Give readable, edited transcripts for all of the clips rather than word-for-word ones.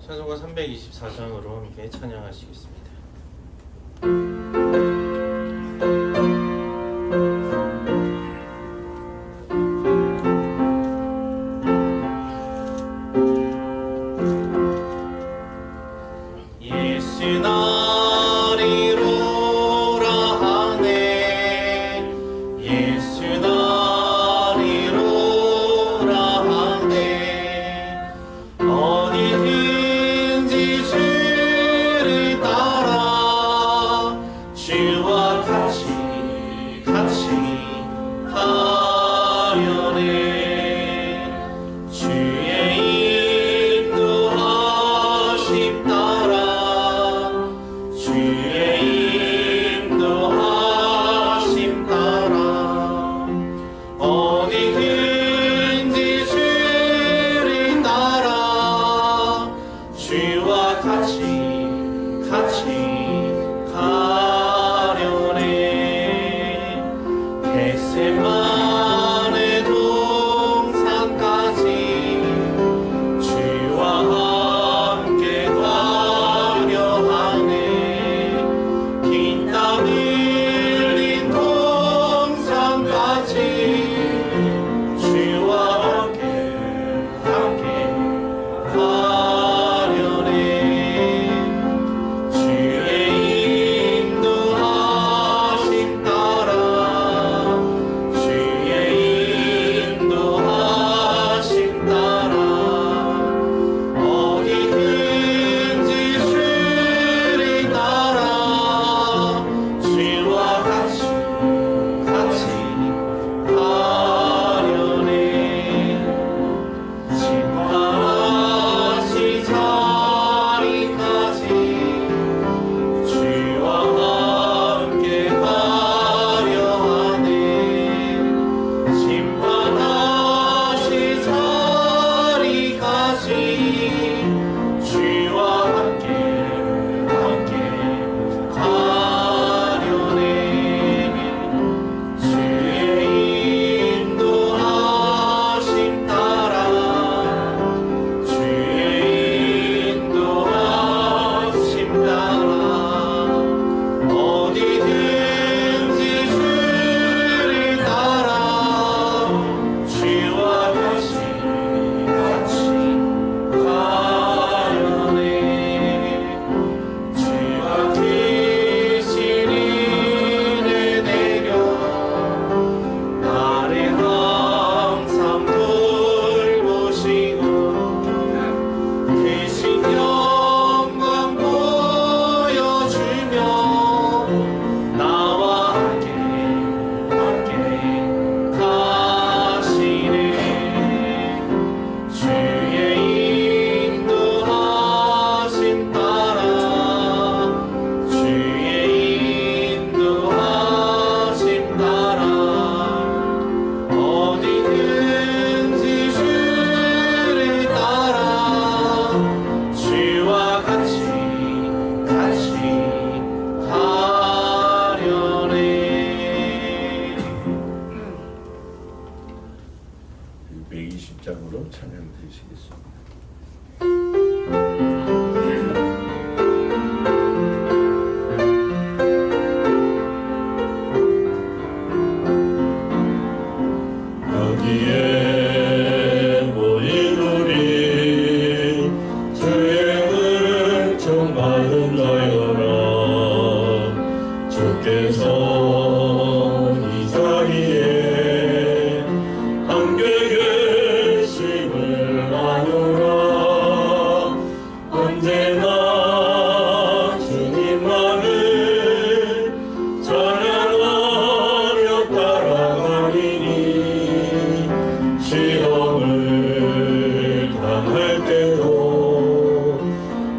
찬송가 324장으로 함께 찬양하시겠습니다.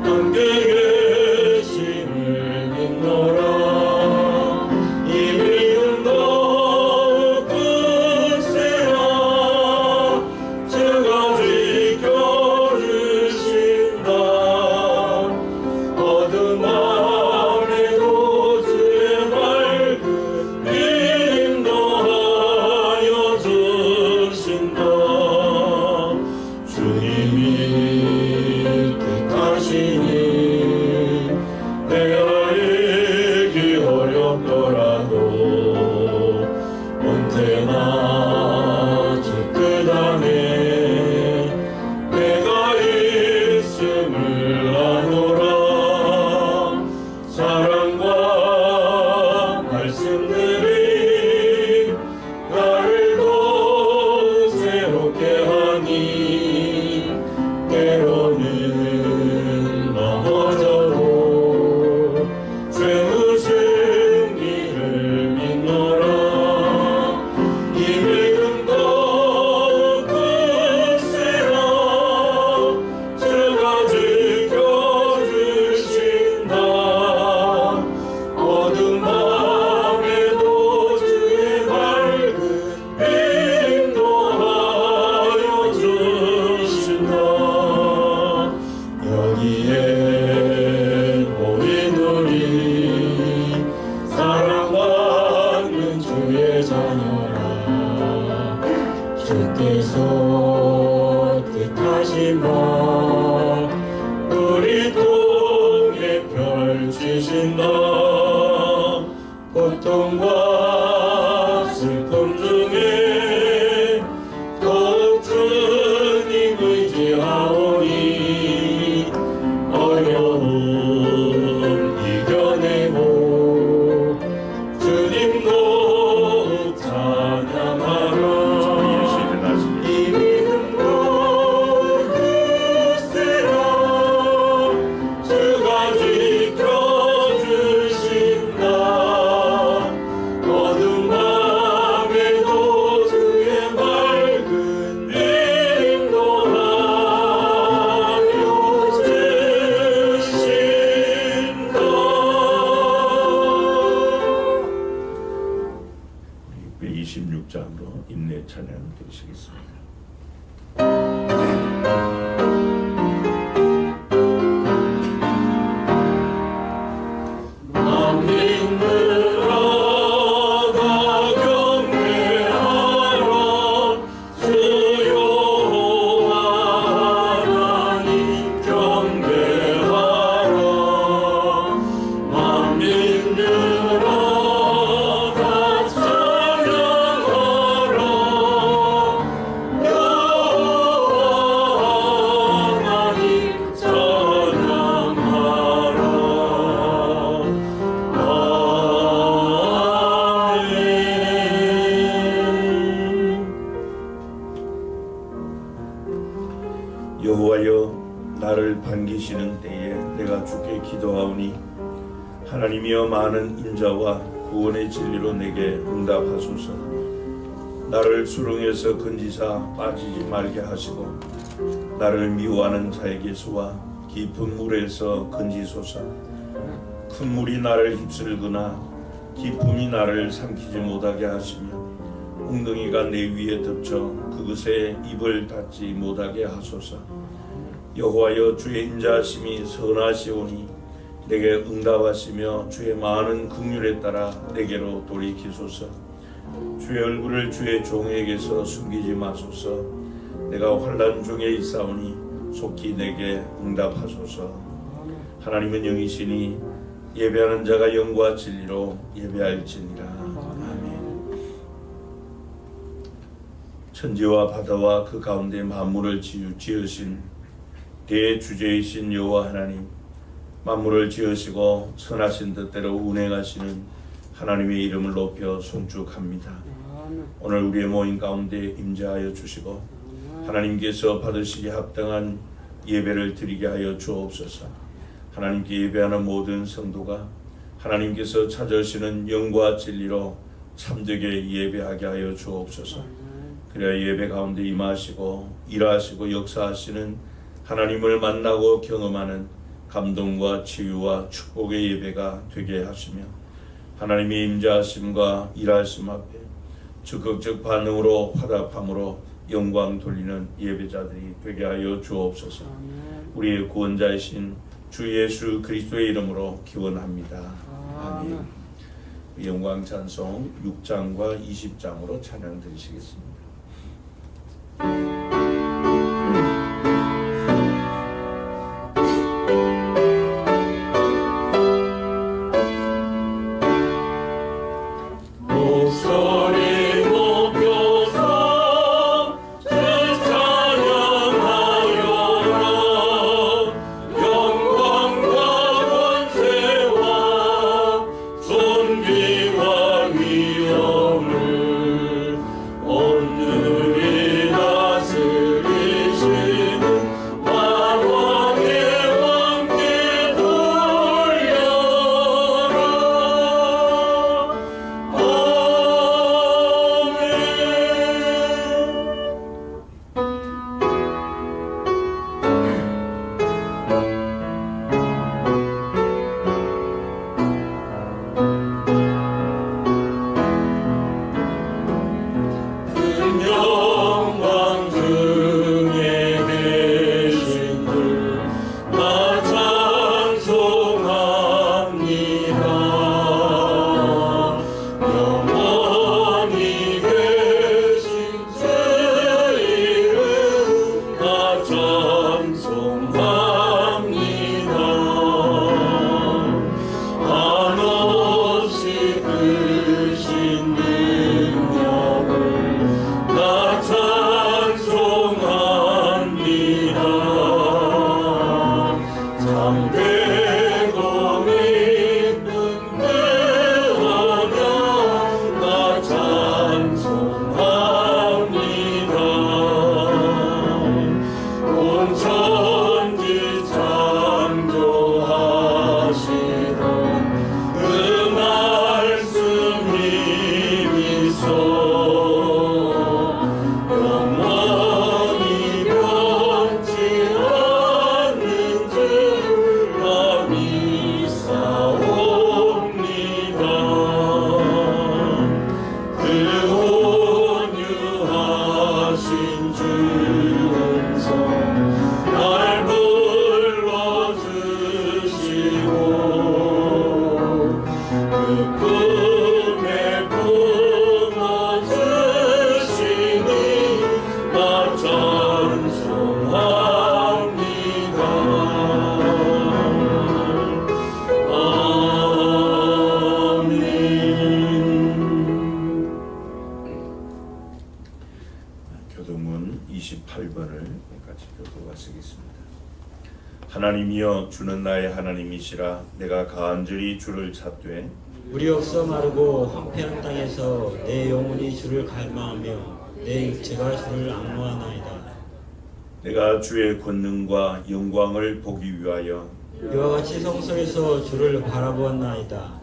함께 계심을 믿노라. 주께서 뜻하신 바 우리 통해 펼치신다. 고통과 슬픔 중에 더욱 주님 의지하오니 어려움 이겨내고 주님 더욱 찬양하라. 이 믿음과 굳세라. 주가 지켜주신다. 어두운 밤에도 주의 맑은 인도하여 주신다. 126장으로 인내 찬양 드리시겠습니다. 만민들아 다 경배하라. 주 여호와 하나님 경배하라. 만민들아 다 찬양하라. 여호와 하나님 찬양하라. 여호와여, 나를 반기시는 때에 내가 주께 기도하오니 하나님이여, 많은 인자와 구원의 진리로 내게 응답하소서. 나를 수렁에서 건지사 빠지지 말게 하시고 나를 미워하는 자에게서와 깊은 물에서 건지소서. 큰 물이 나를 휩쓸거나 깊음이 나를 삼키지 못하게 하시며 웅덩이가 내 위에 덮쳐 그것에 입을 닫지 못하게 하소서. 여호와여, 주의 인자하심이 선하시오니 내게 응답하시며 주의 많은 긍휼에 따라 내게로 돌이키소서. 주의 얼굴을 주의 종에게서 숨기지 마소서. 내가 환난 중에 있사오니 속히 내게 응답하소서. 하나님은 영이시니 예배하는 자가 영과 진리로 예배할지니라. 아멘. 천지와 바다와 그 가운데 만물을 지으신 대주제이신 여호와 하나님, 만물을 지으시고 선하신 뜻대로 운행하시는 하나님의 이름을 높여 송축합니다. 오늘 우리의 모임 가운데 임재하여 주시고 하나님께서 받으시기 합당한 예배를 드리게 하여 주옵소서. 하나님께 예배하는 모든 성도가 하나님께서 찾으시는 영과 진리로 참되게 예배하게 하여 주옵소서. 그래야 예배 가운데 임하시고 일하시고 역사하시는 하나님을 만나고 경험하는 감동과 치유와 축복의 예배가 되게 하시며 하나님의 임재하심과 일하심 앞에 적극적 반응으로 화답함으로 영광 돌리는 예배자들이 되게 하여 주옵소서. 우리의 구원자이신 주 예수 그리스도의 이름으로 기원합니다. 아멘. 영광 찬송 6장과 20장으로 찬양 드리시겠습니다. 목소리 높여서 주 찬양하여라. 영광과 권세와 존귀와 위엄을 온 교도가 쓰겠습니다. 하나님이여 주는 나의 하나님이시라. 내가 간절히 주를 찾되 물이 없어 마르고 황폐한 땅에서 내 영혼이 주를 갈망하며 내 육체가 주를 악무하나이다. 내가 주의 권능과 영광을 보기 위하여 이와 같이 성소에서 주를 바라보았나이다.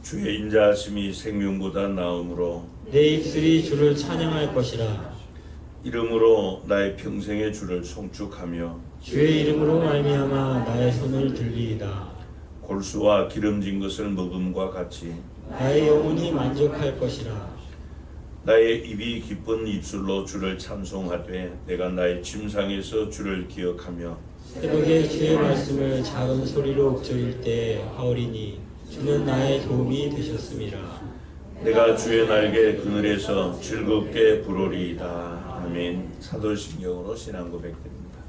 주의 인자하심이 생명보다 나음으로 내 입술이 주를 찬양할 것이라. 이름으로 나의 평생의 주를 송축하며 주의 이름으로 말미암아 나의 손을 들리이다. 골수와 기름진 것을 먹음과 같이 나의 영혼이 만족할 것이라. 나의 입이 기쁜 입술로 주를 찬송하되 내가 나의 침상에서 주를 기억하며 새벽에 주의 말씀을 작은 소리로 읊조릴 때 하오리니 주는 나의 도움이 되셨음이라. 내가 주의 날개 그늘에서 즐겁게 부르리이다. 아멘. 사도신경으로 신앙 고백드립니다.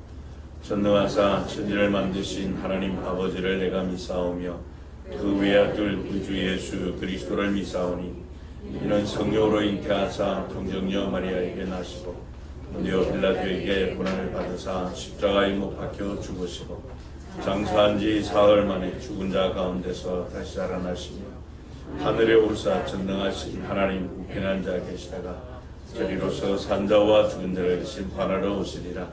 전능하사 천지를 만드신 하나님 아버지를 내가 믿사오며 그 외아들 우주 예수 그리스도를 믿사오니 이는 성령으로 잉태하사 동정녀 마리아에게 나시고 본디오 빌라도에게 고난을 받으사 십자가에 못 박혀 죽으시고 장사한 지 사흘 만에 죽은 자 가운데서 다시 살아나시며 하늘에 오르사 전능하신 하나님 우편한 자 계시다가 저리로서 산자와 죽은 자를 심판하러 오시리라.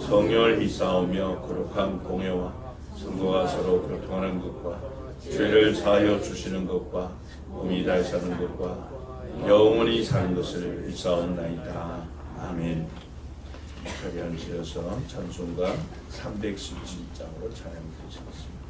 성령을 믿사오며 거룩한 공예와 성도가 서로 교통하는 것과 죄를 사하여 주시는 것과 몸이 다시 사는 것과 영원히 사는 것을 믿사옵나이다. 아멘. 자리 앉으셔서 찬송가 317장으로 찬양드리시겠습니다.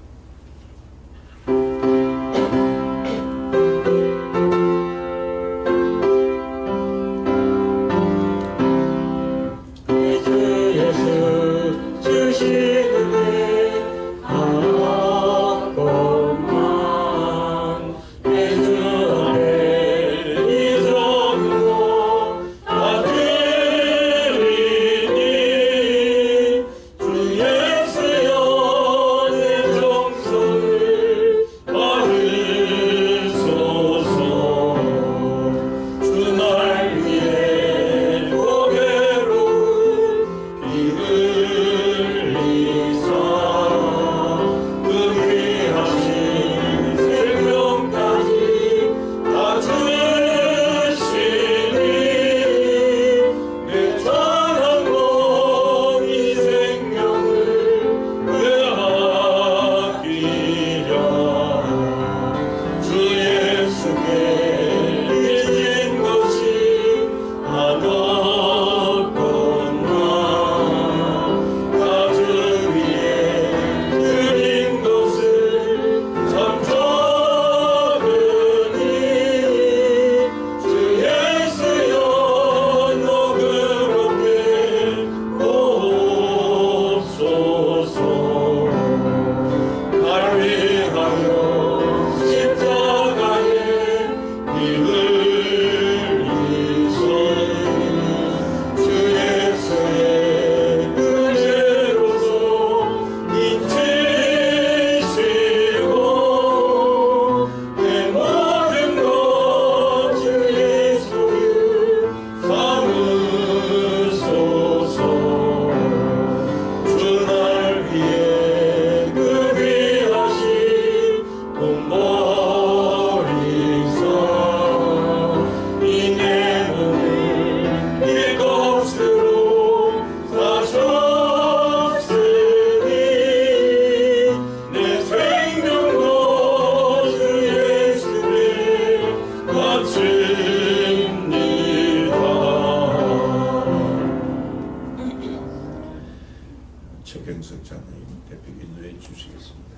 최경석 장로님 대표 인도해 주시겠습니다.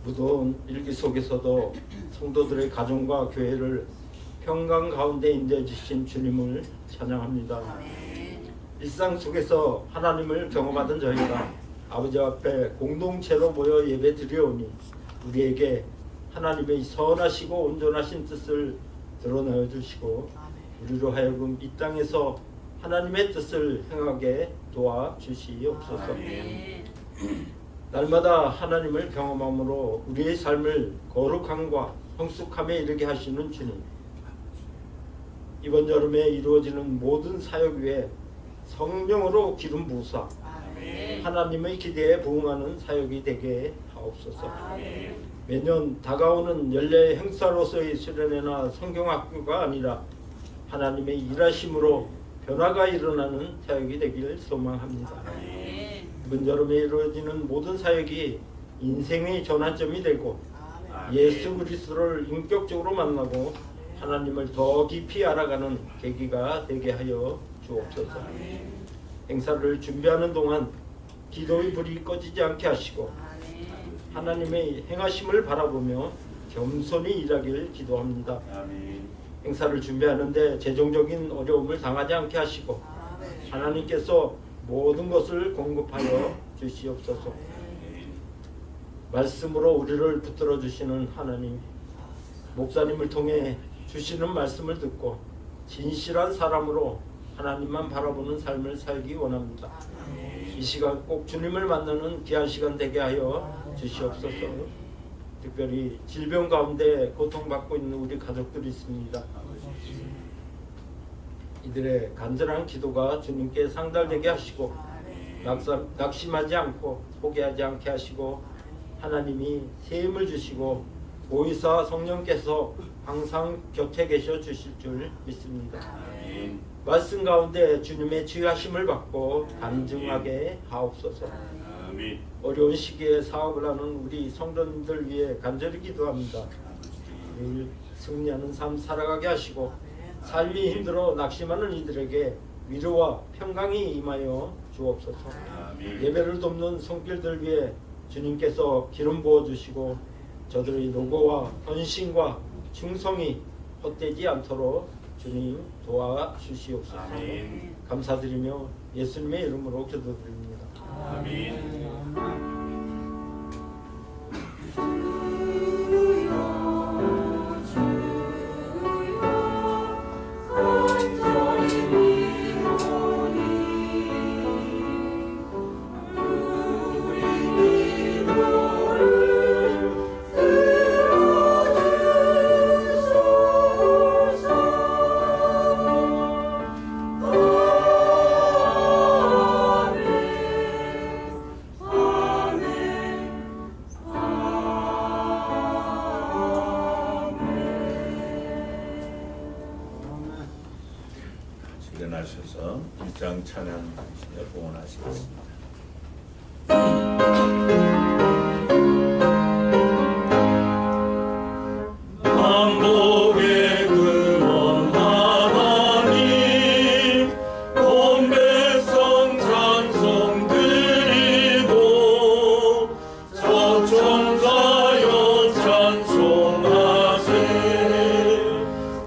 무더운 일기 속에서도 성도들의 가정과 교회를 평강 가운데 인도해 주신 주님을 찬양합니다. 일상 속에서 하나님을 경험하던 저희가 아버지 앞에 공동체로 모여 예배 드려오니 우리에게 하나님의 선하시고 온전하신 뜻을 드러내어 주시고 우리로 하여금 이 땅에서 하나님의 뜻을 행하게 도와주시옵소서. 날마다 하나님을 경험함으로 우리의 삶을 거룩함과 성숙함에 이르게 하시는 주님, 이번 여름에 이루어지는 모든 사역 위에 성령으로 기름 부으사 하나님의 기대에 부응하는 사역이 되게 하옵소서. 매년 다가오는 연례 행사로서의 수련회나 성경학교가 아니라 하나님의 일하심으로 변화가 일어나는 사역이 되길 소망합니다. 이번 여름에 이루어지는 모든 사역이 인생의 전환점이 되고 예수 그리스도를 인격적으로 만나고 하나님을 더 깊이 알아가는 계기가 되게 하여 주옵소서. 행사를 준비하는 동안 기도의 불이 꺼지지 않게 하시고 하나님의 행하심을 바라보며 겸손히 일하길 기도합니다. 행사를 준비하는데 재정적인 어려움을 당하지 않게 하시고 하나님께서 모든 것을 공급하여 주시옵소서. 말씀으로 우리를 붙들어 주시는 하나님, 목사님을 통해 주시는 말씀을 듣고 진실한 사람으로 하나님만 바라보는 삶을 살기 원합니다. 이 시간 꼭 주님을 만나는 귀한 시간 되게 하여 주시옵소서. 특별히 질병 가운데 고통받고 있는 우리 가족들이 있습니다. 이들의 간절한 기도가 주님께 상달되게 하시고 낙심하지 않고 포기하지 않게 하시고 하나님이 새 힘을 주시고 보혜사 성령께서 항상 곁에 계셔 주실 줄 믿습니다. 말씀 가운데 주님의 지휘하심을 받고 간증하게 하옵소서. 어려운 시기에 사업을 하는 우리 성도님들 위해 간절히 기도합니다. 늘 승리하는 삶 살아가게 하시고 삶이 힘들어 낙심하는 이들에게 위로와 평강이 임하여 주옵소서. 예배를 돕는 손길들 위해 주님께서 기름 부어주시고 저들의 노고와 헌신과 충성이 헛되지 않도록 주님 도와주시옵소서. 감사드리며 예수님의 이름으로 기도드립니다. 일어나셔서 일장 찬양하시며 봉헌하시겠습니다. 반복의 근원 하나님 온 백성 찬송 드리고 저천사여 찬송하세.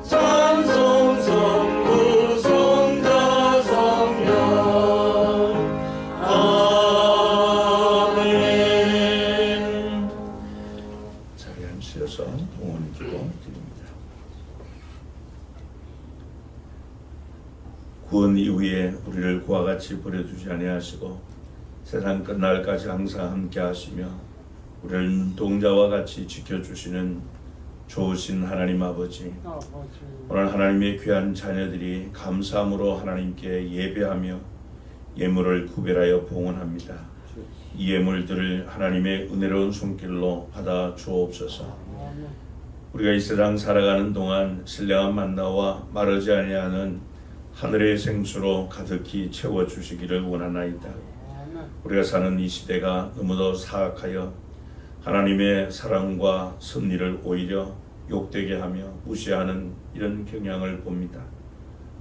찬송 성부 성자 성령 아멘. 자리에 앉으셔서 봉헌 기도 드립니다. 구원 이후에 우리를 그와 같이 버려두지 아니하시고 세상 끝날까지 항상 함께 하시며 우리를 눈동자와 같이 지켜주시는 좋으신 하나님 아버지, 오늘 하나님의 귀한 자녀들이 감사함으로 하나님께 예배하며 예물을 구별하여 봉헌합니다. 이 예물들을 하나님의 은혜로운 손길로 받아 주옵소서. 우리가 이 세상 살아가는 동안 신령한 만나와 마르지 아니하는 하늘의 생수로 가득히 채워주시기를 원하나이다. 우리가 사는 이 시대가 너무도 사악하여 하나님의 사랑과 섭리를 오히려 욕되게 하며 무시하는 이런 경향을 봅니다.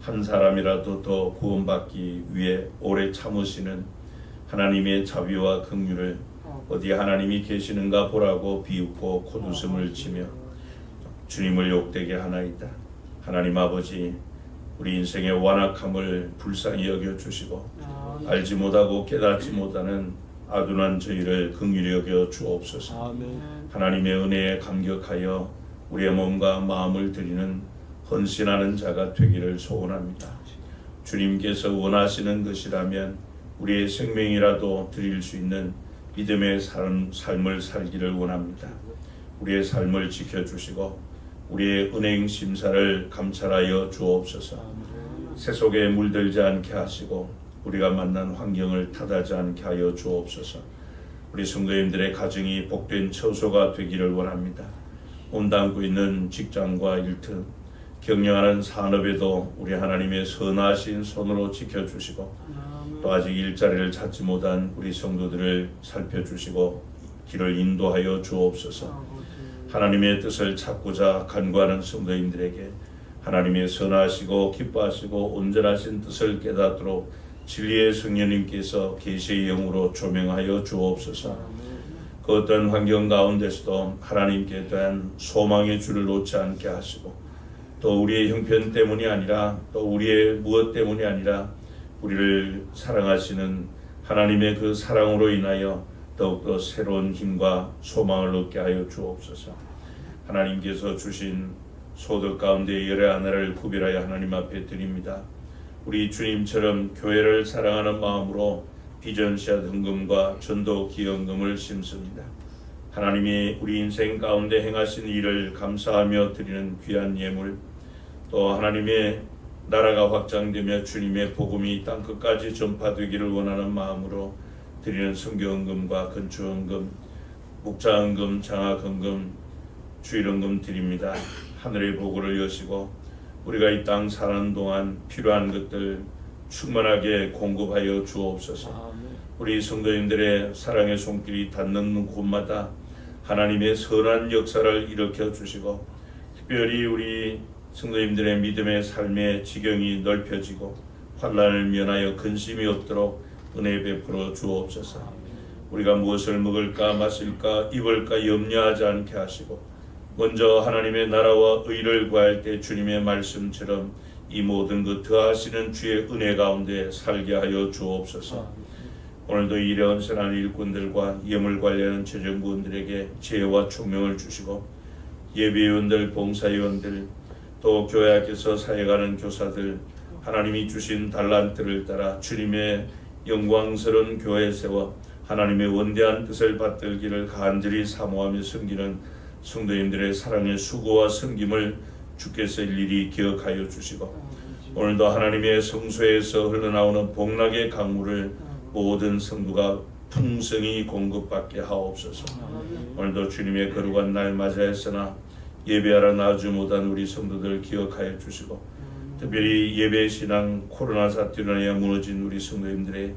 한 사람이라도 더 구원받기 위해 오래 참으시는 하나님의 자비와 긍휼을 어디 하나님이 계시는가 보라고 비웃고 콧웃음을 치며 주님을 욕되게 하나이다. 하나님 아버지, 우리 인생의 완악함을 불쌍히 여겨주시고 알지 못하고 깨닫지 못하는 아둔한 저희를 긍휼히 여겨 주옵소서. 하나님의 은혜에 감격하여 우리의 몸과 마음을 드리는 헌신하는 자가 되기를 소원합니다. 주님께서 원하시는 것이라면 우리의 생명이라도 드릴 수 있는 믿음의 삶을 살기를 원합니다. 우리의 삶을 지켜주시고 우리의 은행 심사를 감찰하여 주옵소서. 세속에 물들지 않게 하시고 우리가 만난 환경을 탓하지 않게 하여 주옵소서. 우리 성도님들의 가정이 복된 처소가 되기를 원합니다. 몸담고 있는 직장과 일터, 경영하는 산업에도 우리 하나님의 선하신 손으로 지켜주시고 또 아직 일자리를 찾지 못한 우리 성도들을 살펴주시고 길을 인도하여 주옵소서. 하나님의 뜻을 찾고자 간구하는 성도님들에게 하나님의 선하시고 기뻐하시고 온전하신 뜻을 깨닫도록 진리의 성령님께서 계시의 영으로 조명하여 주옵소서. 그 어떤 환경 가운데서도 하나님께 대한 소망의 줄을 놓지 않게 하시고 또 우리의 형편 때문이 아니라 또 우리의 무엇 때문이 아니라 우리를 사랑하시는 하나님의 그 사랑으로 인하여 더욱더 새로운 힘과 소망을 얻게 하여 주옵소서. 하나님께서 주신 소득 가운데 열의 하나를 구별하여 하나님 앞에 드립니다. 우리 주님처럼 교회를 사랑하는 마음으로 비전시앗 헌금과 전도 기여금을 심습니다. 하나님이 우리 인생 가운데 행하신 일을 감사하며 드리는 귀한 예물, 또 하나님의 나라가 확장되며 주님의 복음이 땅 끝까지 전파되기를 원하는 마음으로 드리는 선교헌금과 건축헌금, 목자헌금, 장학헌금, 주일헌금 드립니다. 하늘의 보고를 여시고 우리가 이 땅 사는 동안 필요한 것들 충만하게 공급하여 주옵소서. 우리 성도님들의 사랑의 손길이 닿는 곳마다 하나님의 선한 역사를 일으켜 주시고 특별히 우리 성도님들의 믿음의 삶의 지경이 넓혀지고 환난을 면하여 근심이 없도록 은혜 베풀어 주옵소서. 우리가 무엇을 먹을까 마실까 입을까 염려하지 않게 하시고 먼저 하나님의 나라와 의를 구할 때 주님의 말씀처럼 이 모든 것 더하시는 주의 은혜 가운데 살게 하여 주옵소서. 오늘도 일에 헌신하는 일꾼들과 예물 관리하는 재정부원들에게 지혜와 총명을 주시고 예배위원들, 봉사위원들, 또 교회 앞에서 사역하는 교사들 하나님이 주신 달란트를 따라 주님의 영광스러운 교회에 세워 하나님의 원대한 뜻을 받들기를 간절히 사모하며 섬기는 성도님들의 사랑의 수고와 섬김을 주께서 일일이 기억하여 주시고 오늘도 하나님의 성소에서 흘러나오는 복락의 강물을 모든 성도가 풍성히 공급받게 하옵소서. 오늘도 주님의 거룩한 날 맞이하였으나 예배하러 나오지 못한 우리 성도들 기억하여 주시고 특별히 예배 신앙 코로나 사태로 인하여 무너진 우리 성도님들의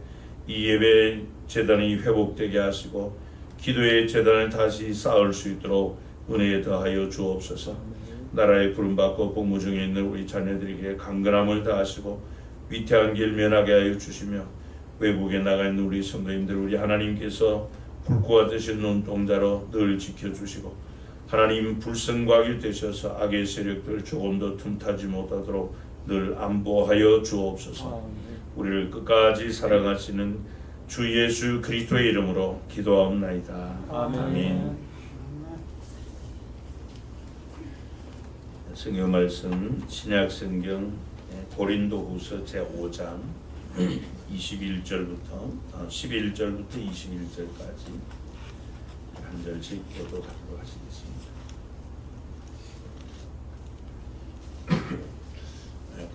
이 예배 재단이 회복되게 하시고 기도의 재단을 다시 쌓을 수 있도록 은혜에 더하여 주옵소서. 나라의 부름받고 복무 중에 있는 우리 자녀들에게 강건함을 다하시고 위태한 길 면하게 하여 주시며 외국에 나가 있는 우리 성도님들 우리 하나님께서 불꽃 같으신 눈동자로 늘 지켜주시고 하나님 불성과학이 되셔서 악의 세력들 조금도 틈타지 못하도록 늘 안보하여 주옵소서. 우리를 끝까지 사랑하시는 주 예수 그리스도의 이름으로 기도하옵나이다. 아멘. 성경 말씀 신약 성경 고린도후서 제5장 11절부터 21절까지 한 절씩 교독하도록 하시겠습니다.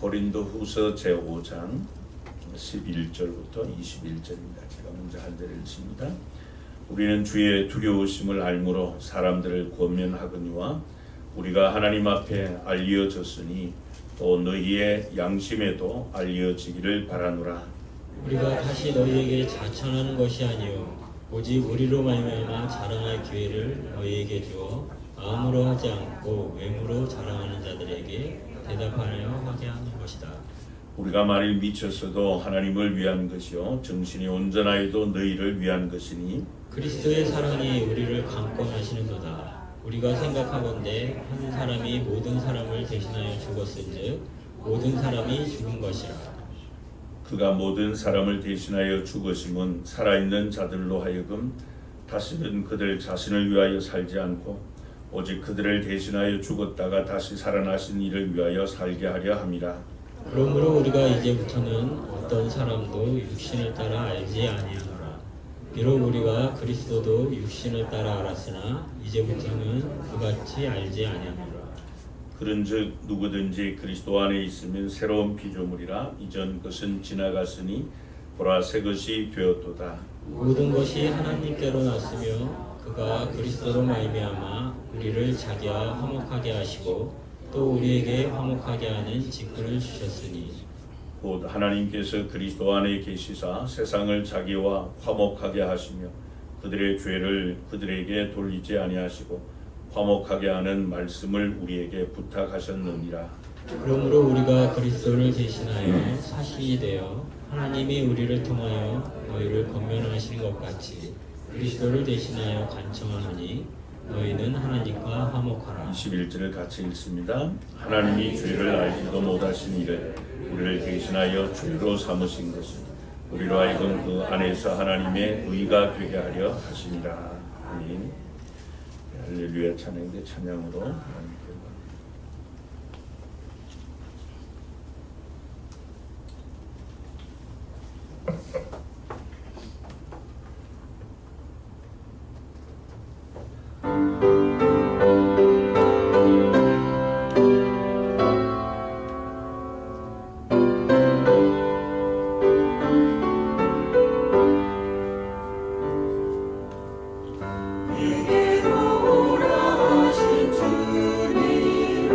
고린도후서 제5장 11절부터 21절입니다. 제가 먼저 한 절을 읽습니다. 우리는 주의 두려우심을 알므로 사람들을 권면하거니와 우리가 하나님 앞에 알려졌으니 또 너희의 양심에도 알려지기를 바라노라. 우리가 다시 너희에게 자천하는 것이 아니요 오직 우리로 말미암아 자랑할 기회를 너희에게 주어 마음으로 하지 않고 외모로 자랑하는 자들에게 대답하려 하게 하는 것이다. 우리가 만일 미쳤어도 하나님을 위한 것이요 정신이 온전하여도 너희를 위한 것이니 그리스도의 사랑이 우리를 강권하시는도다. 우리가 생각하건대 한 사람이 모든 사람을 대신하여 죽었은즉 모든 사람이 죽은 것이라. 그가 모든 사람을 대신하여 죽으심은 살아있는 자들로 하여금 다시는 그들 자신을 위하여 살지 않고 오직 그들을 대신하여 죽었다가 다시 살아나신 이를 위하여 살게 하려 함이라. 그러므로 우리가 이제부터는 어떤 사람도 육신을 따라 알지 아니하노라. 비록 우리가 그리스도도 육신을 따라 알았으나 이제부터는 그같이 알지 아니하노라. 그런즉 누구든지 그리스도 안에 있으면 새로운 피조물이라 이전 것은 지나갔으니 보라 새 것이 되었도다. 모든 것이 하나님께로 났으며 그가 그리스도로 말미암아 우리를 자기와 화목하게 하시고 또 우리에게 화목하게 하는 직분을 주셨으니 곧 하나님께서 그리스도 안에 계시사 세상을 자기와 화목하게 하시며 그들의 죄를 그들에게 돌리지 아니하시고 화목하게 하는 말씀을 우리에게 부탁하셨느니라. 그러므로 우리가 그리스도를 대신하여 사신이 되어 하나님이 우리를 통하여 너희를 권면하신 것 같이 그리스도를 대신하여 간청하노니 너희는 하나님과 화목하라. 21절을 같이 읽습니다. 하나님이 죄를 알지도 못하신 이를 우리를 대신하여 죄로 삼으신 것은 우리로 하여금 그 안에서 하나님의 의가 되게 하려 하심이라. 아멘. 할렐루야. 찬양대 찬양으로 하나님께 내게로 오라 하신 주님의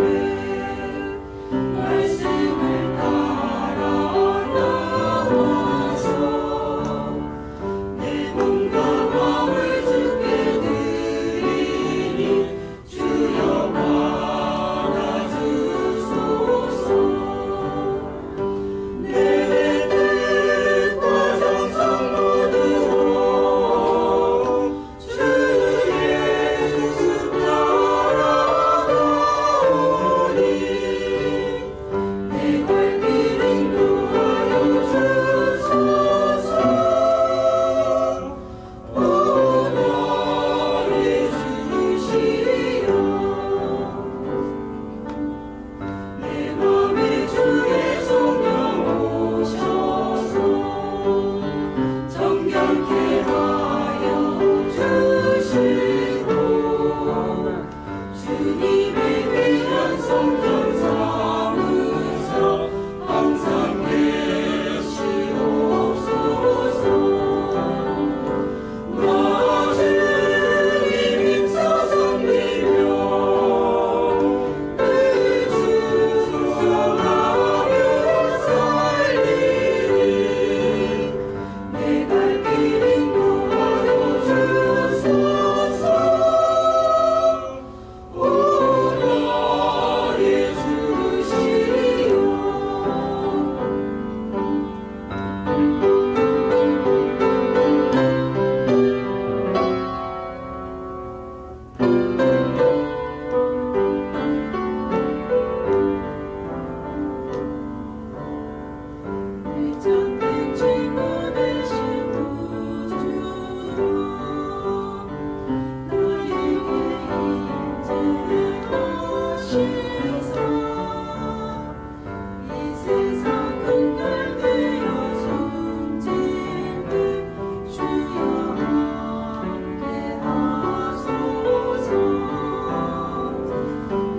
말씀을 따라 나와서 내 몸과 마음을 주께 드리니 주여 받아주소서. 내 뜻과 정성 모두 주 예수 따라가오니 내 발길 인도하여 주소서. 오너의 주시여 내 맘에 주의 성령 오셔서 정결케 하여 주시고 주님의 귀한 성전 삼으사 항상 계시옵소서. 나 주님 힘써 섬기며 그 주소서하며 살리니 내 발길 인도하여 주소서. 오너의 주시여 내 참된 친구 되신 구주여 나에게 인재하시사 이 세상 큰별 되어 숨지는 주여 함께 하소서.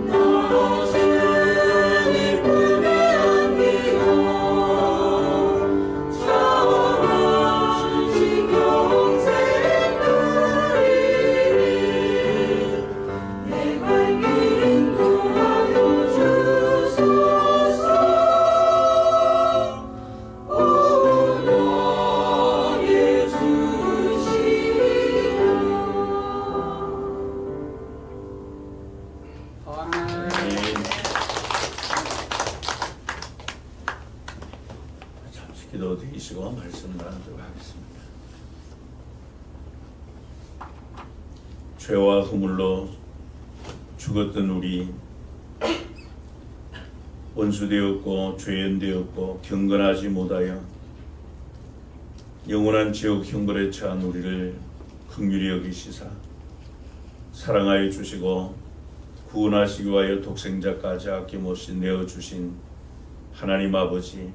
나 주님 품에 안기고 차원하신 영생 누리니 내 발길 인도하여 주소서. 오너의 주시여 잠시 기도 드리시고 말씀 나누도록 하겠습니다. 죄와 허물로 죽었던 우리 원수되었고 죄인되었고 경건하지 못하여 영원한 지옥 형벌에 처한 우리를 긍휼히 여기시사 사랑하여 주시고 구원하시기 위하여 독생자까지 아낌없이 내어주신 하나님 아버지,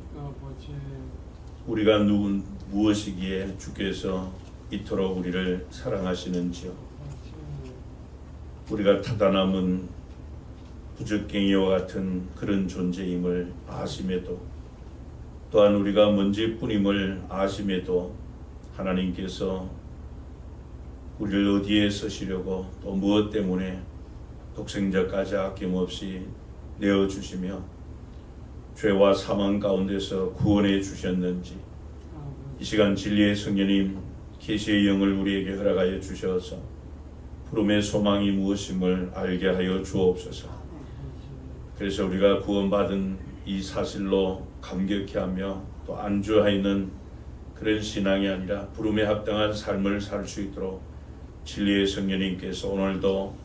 우리가 무엇이기에 주께서 이토록 우리를 사랑하시는지요. 우리가 타다남은 부적갱이와 같은 그런 존재임을 아심에도, 또한 우리가 먼지뿐임을 아심에도 하나님께서 우리를 어디에 쓰시려고 또 무엇 때문에 독생자까지 아낌없이 내어주시며 죄와 사망 가운데서 구원해 주셨는지, 이 시간 진리의 성령님 계시의 영을 우리에게 허락하여 주셔서 부름의 소망이 무엇임을 알게 하여 주옵소서. 그래서 우리가 구원받은 이 사실로 감격해하며 또 안주하여있는 그런 신앙이 아니라 부름에 합당한 삶을 살 수 있도록 진리의 성령님께서 오늘도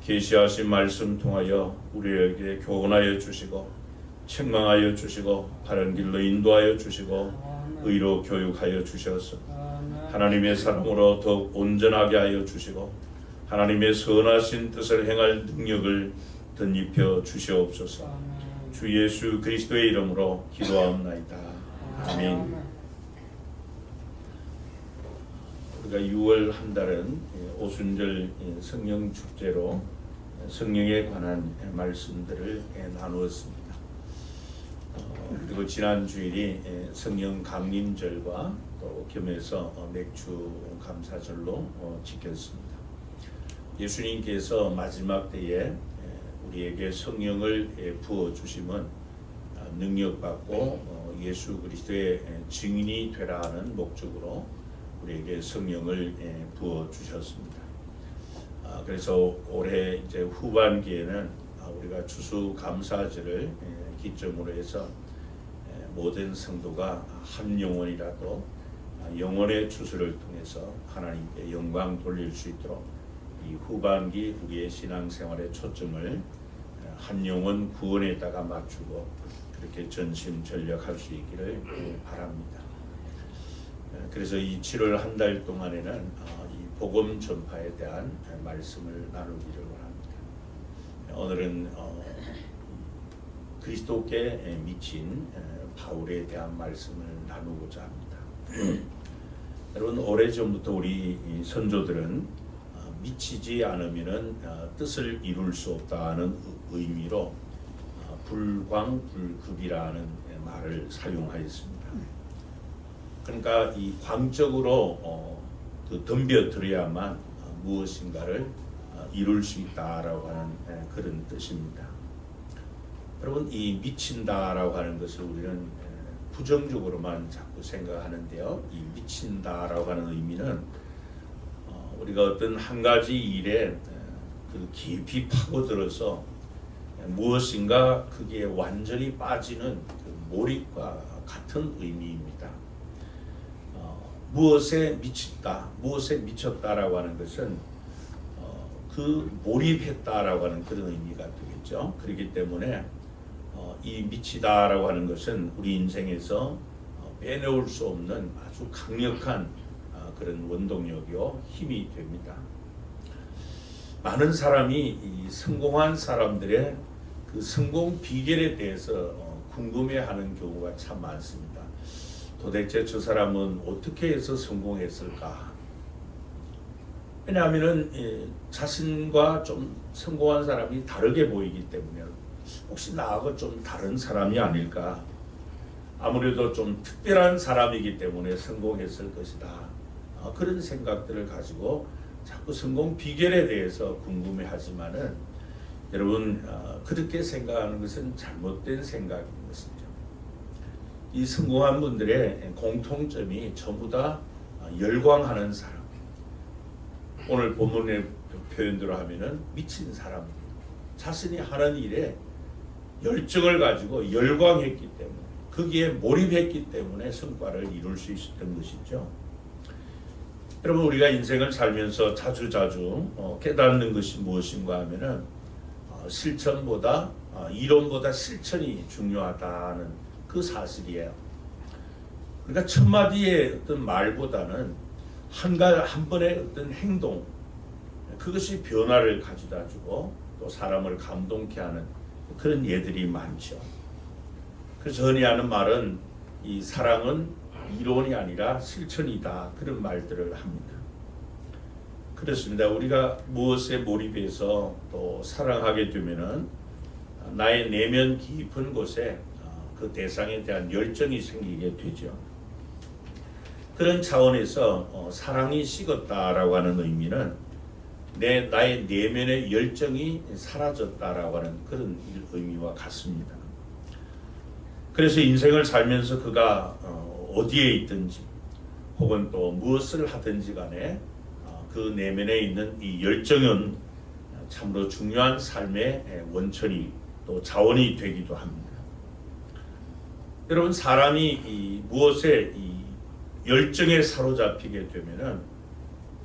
계시하신 말씀 통하여 우리에게 교훈하여 주시고 책망하여 주시고 바른 길로 인도하여 주시고 의로 교육하여 주셔서 하나님의 사랑으로 더욱 온전하게 하여 주시고 하나님의 선하신 뜻을 행할 능력을 덧입혀 주시옵소서. 주 예수 그리스도의 이름으로 기도하옵나이다. 아멘. 우리가 6월 한 달은 오순절 성령 축제로 성령에 관한 말씀들을 나누었습니다. 그리고 지난 주일이 성령 강림절과 또 겸해서 맥주 감사절로 지켰습니다. 예수님께서 마지막 때에 우리에게 성령을 부어 주심은 능력받고 예수 그리스도의 증인이 되라 하는 목적으로 우리에게 성령을 부어 주셨습니다. 그래서 올해 이제 후반기에는 우리가 추수감사절을 기점으로 해서 모든 성도가 한 영혼이라도 영혼의 추수를 통해서 하나님께 영광 돌릴 수 있도록 이 후반기 우리의 신앙생활의 초점을 한 영혼 구원에다가 맞추고 그렇게 전심전력할 수 있기를 바랍니다. 그래서 이 7월 한 달 동안에는 이 복음 전파에 대한 말씀을 나누기를 원합니다. 오늘은 그리스도께 미친 바울에 대한 말씀을 나누고자 합니다. 여러분, 오래전부터 우리 선조들은 미치지 않으면 뜻을 이룰 수 없다는 의미로 불광불급이라는 말을 사용하였습니다. 그러니까 이 광적으로 덤벼들어야만 무엇인가를 이룰 수 있다라고 하는 그런 뜻입니다. 여러분, 이 미친다라고 하는 것을 우리는 부정적으로만 자꾸 생각하는데요. 이 미친다라고 하는 의미는 우리가 어떤 한 가지 일에 깊이 파고들어서 무엇인가 그게 완전히 빠지는 그 몰입과 같은 의미입니다. 무엇에 미쳤다, 무엇에 미쳤다라고 하는 것은 그 몰입했다라고 하는 그런 의미가 되겠죠. 그렇기 때문에 이 미치다라고 하는 것은 우리 인생에서 빼놓을 수 없는 아주 강력한 그런 원동력이요 힘이 됩니다. 많은 사람이 이 성공한 사람들의 그 성공 비결에 대해서 궁금해하는 경우가 참 많습니다. 도대체 저 사람은 어떻게 해서 성공했을까? 왜냐하면은 자신과 좀 성공한 사람이 다르게 보이기 때문에 혹시 나하고 좀 다른 사람이 아닐까? 아무래도 좀 특별한 사람이기 때문에 성공했을 것이다. 그런 생각들을 가지고 자꾸 성공 비결에 대해서 궁금해하지만은 여러분, 그렇게 생각하는 것은 잘못된 생각인 것이죠. 이 성공한 분들의 공통점이 전부 다 열광하는 사람. 오늘 본문의 표현대로 하면은 미친 사람입니다. 자신이 하는 일에 열정을 가지고 열광했기 때문에, 거기에 몰입했기 때문에 성과를 이룰 수 있었던 것이죠. 여러분, 우리가 인생을 살면서 자주 깨닫는 것이 무엇인가 하면은 실천보다 이론보다 실천이 중요하다는 그 사실이에요. 그러니까 첫 마디의 어떤 말보다는 한 번의 어떤 행동, 그것이 변화를 가져다 주고 또 사람을 감동케 하는 그런 예들이 많죠. 그래서 흔히 하는 말은 이 사랑은 이론이 아니라 실천이다. 그런 말들을 합니다. 그렇습니다. 우리가 무엇에 몰입해서 또 사랑하게 되면은 나의 내면 깊은 곳에 그 대상에 대한 열정이 생기게 되죠. 그런 차원에서 사랑이 식었다라고 하는 의미는 나의 내면의 열정이 사라졌다라고 하는 그런 의미와 같습니다. 그래서 인생을 살면서 그가 어디에 있든지 혹은 또 무엇을 하든지 간에 그 내면에 있는 이 열정은 참으로 중요한 삶의 원천이 또 자원이 되기도 합니다. 여러분, 사람이 무엇에 열정에 사로잡히게 되면은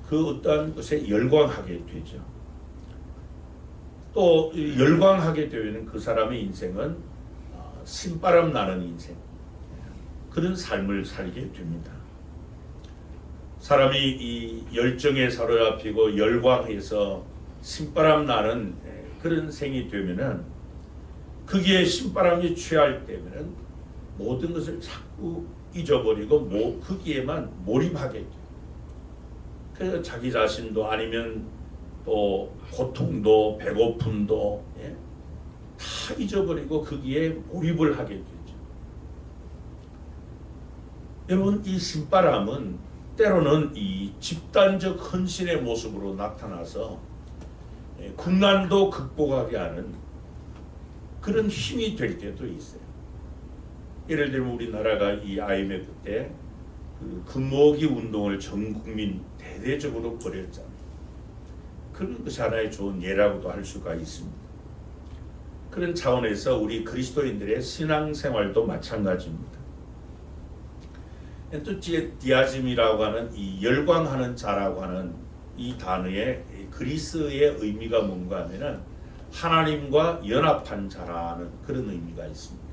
그 어떠한 것에 열광하게 되죠. 또 열광하게 되면 그 사람의 인생은 신바람 나는 인생, 그런 삶을 살게 됩니다. 사람이 이 열정에 사로잡히고 열광해서 신바람 나는 그런 생이 되면은 거기에 신바람이 취할 때면은 모든 것을 자꾸 잊어버리고 거기에만 몰입하게 돼요. 그래서 자기 자신도 아니면 또 고통도 배고픔도 다 잊어버리고 거기에 몰입을 하게 되죠. 여러분, 이 신바람은 때로는 이 집단적 헌신의 모습으로 나타나서 국난도 극복하게 하는 그런 힘이 될 때도 있어요. 예를 들면 우리나라가 이 IMF 때 그 금모으기 운동을 전 국민 대대적으로 벌였잖아요. 그런 것이 하나의 좋은 예라고도 할 수가 있습니다. 그런 차원에서 우리 그리스도인들의 신앙생활도 마찬가지입니다. 또 디아즘이라고 하는 이 열광하는 자라고 하는 이 단어의 그리스의 의미가 뭔가 하면은 하나님과 연합한 자라는 그런 의미가 있습니다.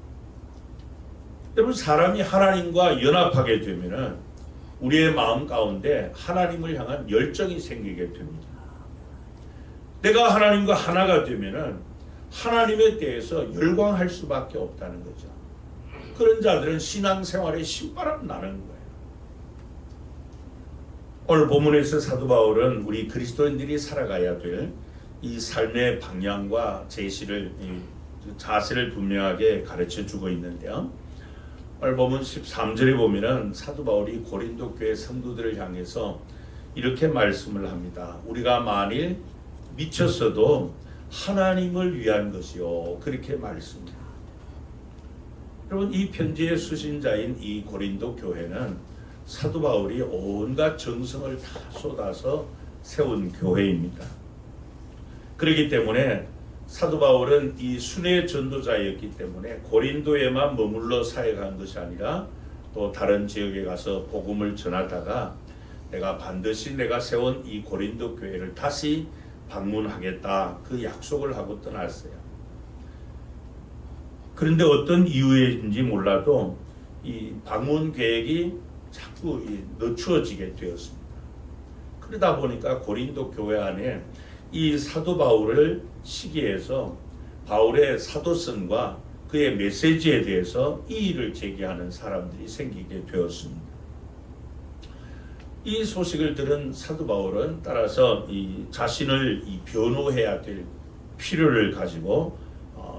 여러분, 사람이 하나님과 연합하게 되면은 우리의 마음 가운데 하나님을 향한 열정이 생기게 됩니다. 내가 하나님과 하나가 되면은 하나님에 대해서 열광할 수밖에 없다는 거죠. 그런 자들은 신앙생활에 신바람 나는 거예요. 오늘 본문에서 사도 바울은 우리 그리스도인들이 살아가야 될 이 삶의 방향과 제시를, 자세를 분명하게 가르쳐 주고 있는데요. 오늘 본문 13절에 보면은 사도 바울이 고린도 교회 성도들을 향해서 이렇게 말씀을 합니다. 우리가 만일 미쳤어도 하나님을 위한 것이요, 그렇게 말씀합니다. 여러분, 이 편지의 수신자인 이 고린도 교회는 사도 바울이 온갖 정성을 다 쏟아서 세운 교회입니다. 그렇기 때문에 사도 바울은 이 순회 전도자였기 때문에 고린도에만 머물러 사역한 것이 아니라 또 다른 지역에 가서 복음을 전하다가 내가 반드시 내가 세운 이 고린도 교회를 다시 방문하겠다, 그 약속을 하고 떠났어요. 그런데 어떤 이유인지 몰라도 이 방문 계획이 자꾸 늦추어지게 되었습니다. 그러다 보니까 고린도 교회 안에 이 사도 바울을 시기해서 바울의 사도성과 그의 메시지에 대해서 이의를 제기하는 사람들이 생기게 되었습니다. 이 소식을 들은 사도 바울은 따라서 이 자신을 변호해야 될 필요를 가지고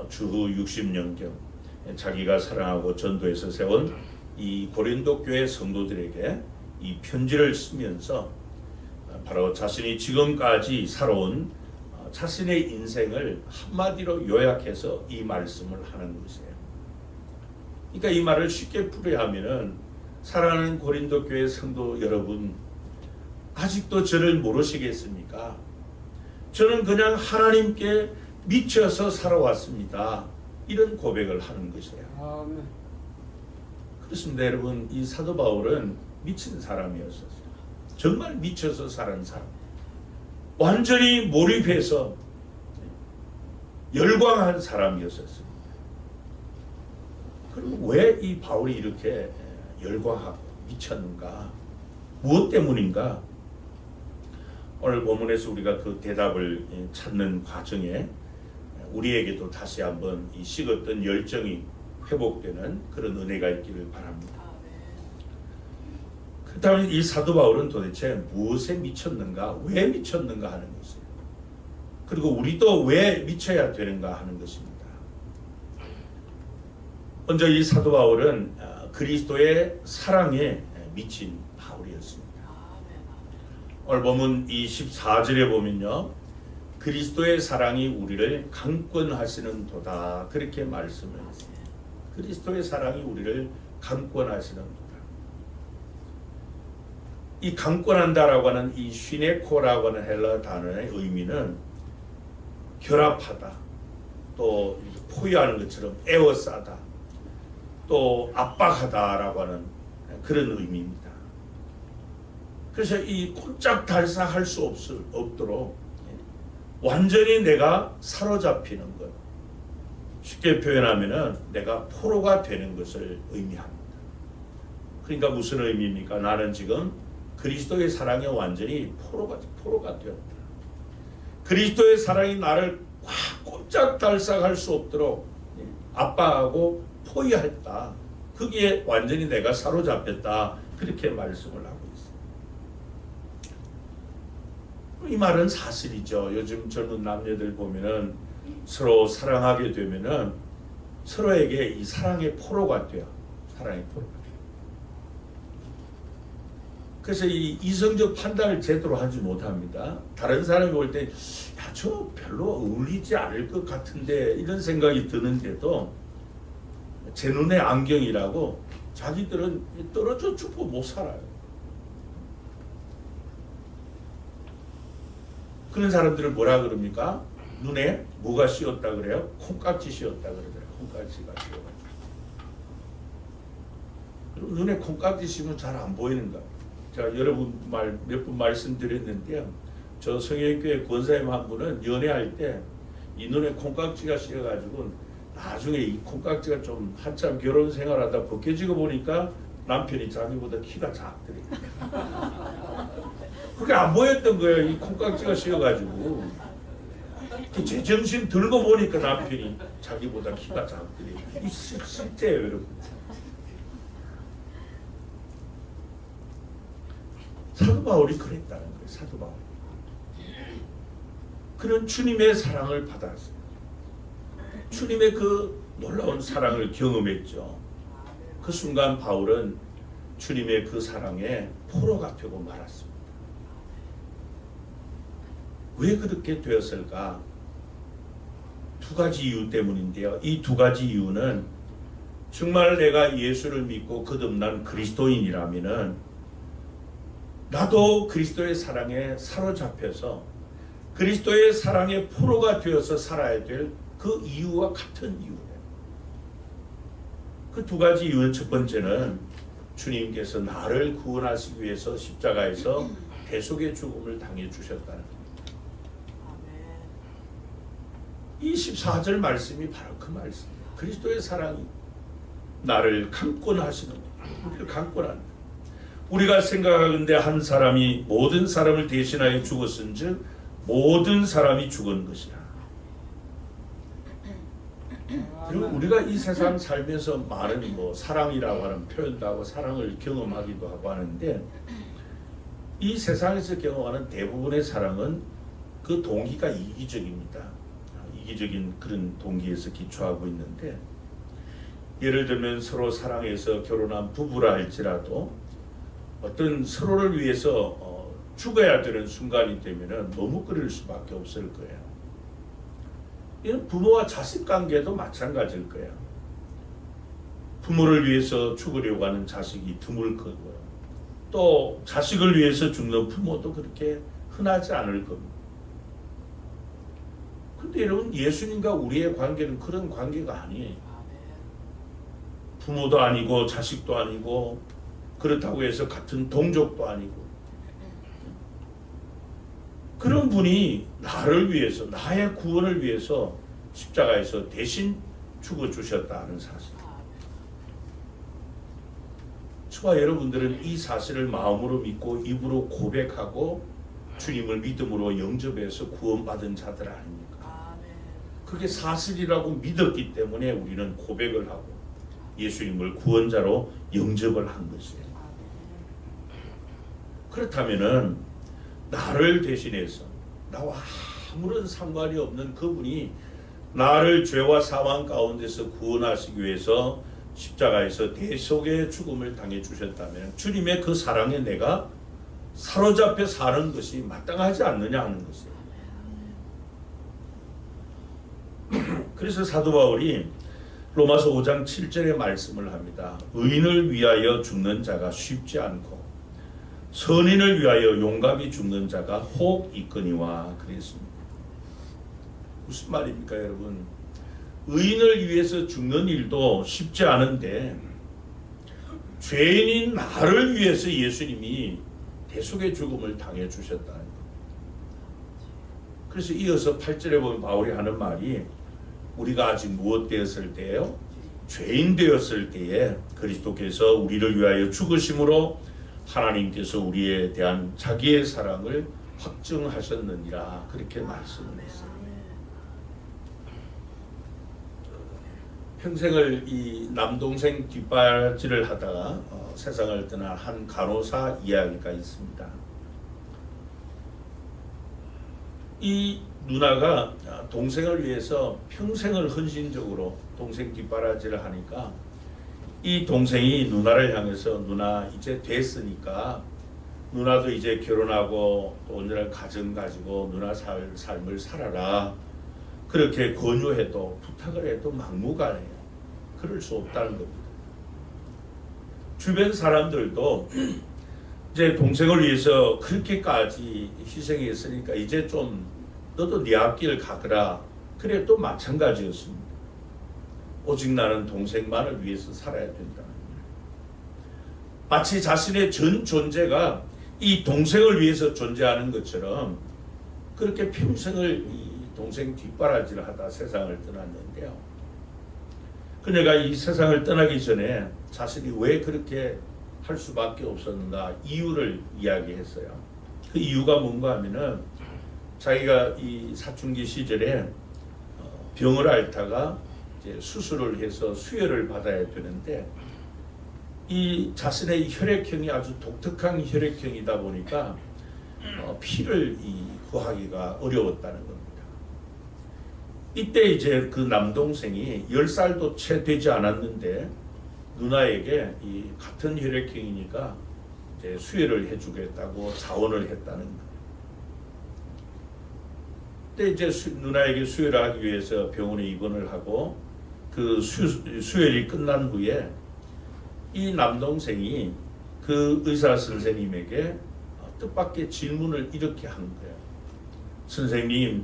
주후 60년경 자기가 사랑하고 전도해서 세운 이 고린도 교회 성도들에게 이 편지를 쓰면서 바로 자신이 지금까지 살아온 자신의 인생을 한마디로 요약해서 이 말씀을 하는 것이에요. 그러니까 이 말을 쉽게 풀어야 하면은, 사랑하는 고린도 교회 성도 여러분, 아직도 저를 모르시겠습니까? 저는 그냥 하나님께 미쳐서 살아왔습니다. 이런 고백을 하는 것이에요. 아멘. 그렇습니다. 여러분, 이 사도 바울은 미친 사람이었어요. 정말 미쳐서 사는 사람, 완전히 몰입해서 열광한 사람이었었습니다. 그럼 왜 이 바울이 이렇게 열광하고 미쳤는가? 무엇 때문인가? 오늘 본문에서 우리가 그 대답을 찾는 과정에 우리에게도 다시 한번 이 식었던 열정이 회복되는 그런 은혜가 있기를 바랍니다. 그렇다면 이 사도 바울은 도대체 무엇에 미쳤는가, 왜 미쳤는가 하는 것이에요. 그리고 우리도 왜 미쳐야 되는가 하는 것입니다. 먼저 이 사도 바울은 그리스도의 사랑에 미친 바울이었습니다. 오늘 보면 이 14절에 보면요, 그리스도의 사랑이 우리를 강권하시는 도다, 그렇게 말씀을 했습니다. 그리스도의 사랑이 우리를 강권하시는 도다. 이 강권한다라고 하는 이 슈네코라고 하는 헬라 단어의 의미는 결합하다, 또 포위하는 것처럼 에워싸다, 또 압박하다라고 하는 그런 의미입니다. 그래서 이 꼼짝달싹할 수 없도록 완전히 내가 사로잡히는 것, 쉽게 표현하면은 내가 포로가 되는 것을 의미합니다. 그러니까 무슨 의미입니까? 나는 지금 그리스도의 사랑에 완전히 포로가 되었다. 그리스도의 사랑이 나를 꼼짝달싹할 수 없도록 압박하고 포위했다. 거기에 완전히 내가 사로잡혔다. 그렇게 말씀을 하고 있습니다. 이 말은 사실이죠. 요즘 젊은 남녀들 보면은 서로 사랑하게 되면은 서로에게 이 사랑의 포로가 돼요. 사랑의 포로가 돼요. 그래서 이 이성적 판단을 제대로 하지 못합니다. 다른 사람이 볼 때, 야, 저 별로 어울리지 않을 것 같은데, 이런 생각이 드는데도 제 눈의 안경이라고 자기들은 떨어져 죽고 못 살아요. 그런 사람들을 뭐라 그럽니까? 눈에 뭐가 씌었다 그래요? 콩깍지 씌었다 그러더라고요. 콩깍지가 씌어가지고. 그럼 눈에 콩깍지 씌우면 잘 안 보이는가? 제가 몇 번 말씀드렸는데요. 저 성형교회 권사님 한 분은 연애할 때 이 눈에 콩깍지가 씌어가지고 나중에 이 콩깍지가 좀 한참 결혼 생활하다 벗겨지고 보니까 남편이 자기보다 키가 작더래요. 그게 안 보였던 거예요. 이 콩깍지가 씌어가지고. 제정신 들고 보니까 남편이 자기보다 키가 작더래요. 이 실제예요, 여러분. 사도 바울이 그랬다는 거예요. 사도 바울. 그는 주님의 사랑을 받았어요. 주님의 그 놀라운 사랑을 경험했죠. 그 순간 바울은 주님의 그 사랑에 포로가 되고 말았습니다. 왜 그렇게 되었을까? 두 가지 이유 때문인데요. 이 두 가지 이유는 정말 내가 예수를 믿고 거듭난 그리스도인이라면은 나도 그리스도의 사랑에 사로잡혀서 그리스도의 사랑의 포로가 되어서 살아야 될 그 이유와 같은 이유예요. 그 두 가지 이유는, 첫 번째는 주님께서 나를 구원하시기 위해서 십자가에서 대속의 죽음을 당해 주셨다는 겁니다. 이 14절 말씀이 바로 그 말씀이에요. 그리스도의 사랑이 나를 강권하시는 거예요. 우리를 강권하는. 우리가 생각하건대 한 사람이 모든 사람을 대신하여 죽었은즉 모든 사람이 죽은 것이라. 그리고 우리가 이 세상 살면서 많은 사랑이라고 하는 표현도 하고 사랑을 경험하기도 하고 하는데, 이 세상에서 경험하는 대부분의 사랑은 그 동기가 이기적입니다. 이기적인 그런 동기에서 기초하고 있는데, 예를 들면 서로 사랑해서 결혼한 부부라 할지라도 어떤 서로를 위해서 죽어야 되는 순간이 되면 머뭇거릴 수밖에 없을 거예요. 이런 부모와 자식 관계도 마찬가지일 거예요. 부모를 위해서 죽으려고 하는 자식이 드물 거고요. 또 자식을 위해서 죽는 부모도 그렇게 흔하지 않을 겁니다. 근데 여러분, 예수님과 우리의 관계는 그런 관계가 아니에요. 부모도 아니고 자식도 아니고, 그렇다고 해서 같은 동족도 아니고, 그런 분이 나를 위해서, 나의 구원을 위해서 십자가에서 대신 죽어주셨다는 사실. 저와 여러분들은 이 사실을 마음으로 믿고 입으로 고백하고 주님을 믿음으로 영접해서 구원받은 자들 아닙니까? 그게 사실이라고 믿었기 때문에 우리는 고백을 하고 예수님을 구원자로 영접을 한 것이에요. 그렇다면은 나를 대신해서 나와 아무런 상관이 없는 그분이 나를 죄와 사망 가운데서 구원하시기 위해서 십자가에서 대속의 죽음을 당해 주셨다면 주님의 그 사랑에 내가 사로잡혀 사는 것이 마땅하지 않느냐 하는 것이에요. 그래서 사도 바울이 로마서 5장 7절의 말씀을 합니다. 의인을 위하여 죽는 자가 쉽지 않고 선인을 위하여 용감히 죽는 자가 혹 있거니와 그랬습니다. 무슨 말입니까 여러분? 의인을 위해서 죽는 일도 쉽지 않은데 죄인인 나를 위해서 예수님이 대속의 죽음을 당해 주셨다는 겁니다. 그래서 이어서 8절에 보면 바울이 하는 말이 우리가 아직 무엇 되었을 때요? 죄인 되었을 때에 그리스도께서 우리를 위하여 죽으심으로 하나님께서 우리에 대한 자기의 사랑을 확증하셨느니라 그렇게 말씀을 했어요. 평생을 이 남동생 뒷바라지를 하다가 세상을 떠난 한 간호사 이야기가 있습니다. 이 누나가 동생을 위해서 평생을 헌신적으로 동생 뒷바라지를 하니까 이 동생이 누나를 향해서 누나 이제 됐으니까 누나도 이제 결혼하고 또 온전한 가정 가지고 누나 삶을 살아라 그렇게 권유해도 부탁을 해도 막무가내요. 그럴 수 없다는 겁니다. 주변 사람들도 이제 동생을 위해서 그렇게까지 희생했으니까 이제 좀 너도 네 앞길 가거라. 그래 또 마찬가지였습니다. 오직 나는 동생만을 위해서 살아야 된다. 마치 자신의 전 존재가 이 동생을 위해서 존재하는 것처럼 그렇게 평생을 이 동생 뒷바라지를 하다 세상을 떠났는데요. 그녀가 이 세상을 떠나기 전에 자신이 왜 그렇게 할 수밖에 없었는가 이유를 이야기했어요. 그 이유가 뭔가 하면은 자기가 이 사춘기 시절에 병을 앓다가 이제 수술을 해서 수혈을 받아야 되는데 이 자신의 혈액형이 아주 독특한 혈액형이다 보니까 피를 구하기가 어려웠다는 겁니다. 이때 이제 그 남동생이 10살도 채 되지 않았는데 누나에게 이 같은 혈액형이니까 이제 수혈을 해주겠다고 자원을 했다는 거예요. 그때 이제 누나에게 수혈을 하기 위해서 병원에 입원을 하고 그 수혈이 끝난 후에 이 남동생이 그 의사 선생님에게 뜻밖의 질문을 이렇게 한 거예요. 선생님,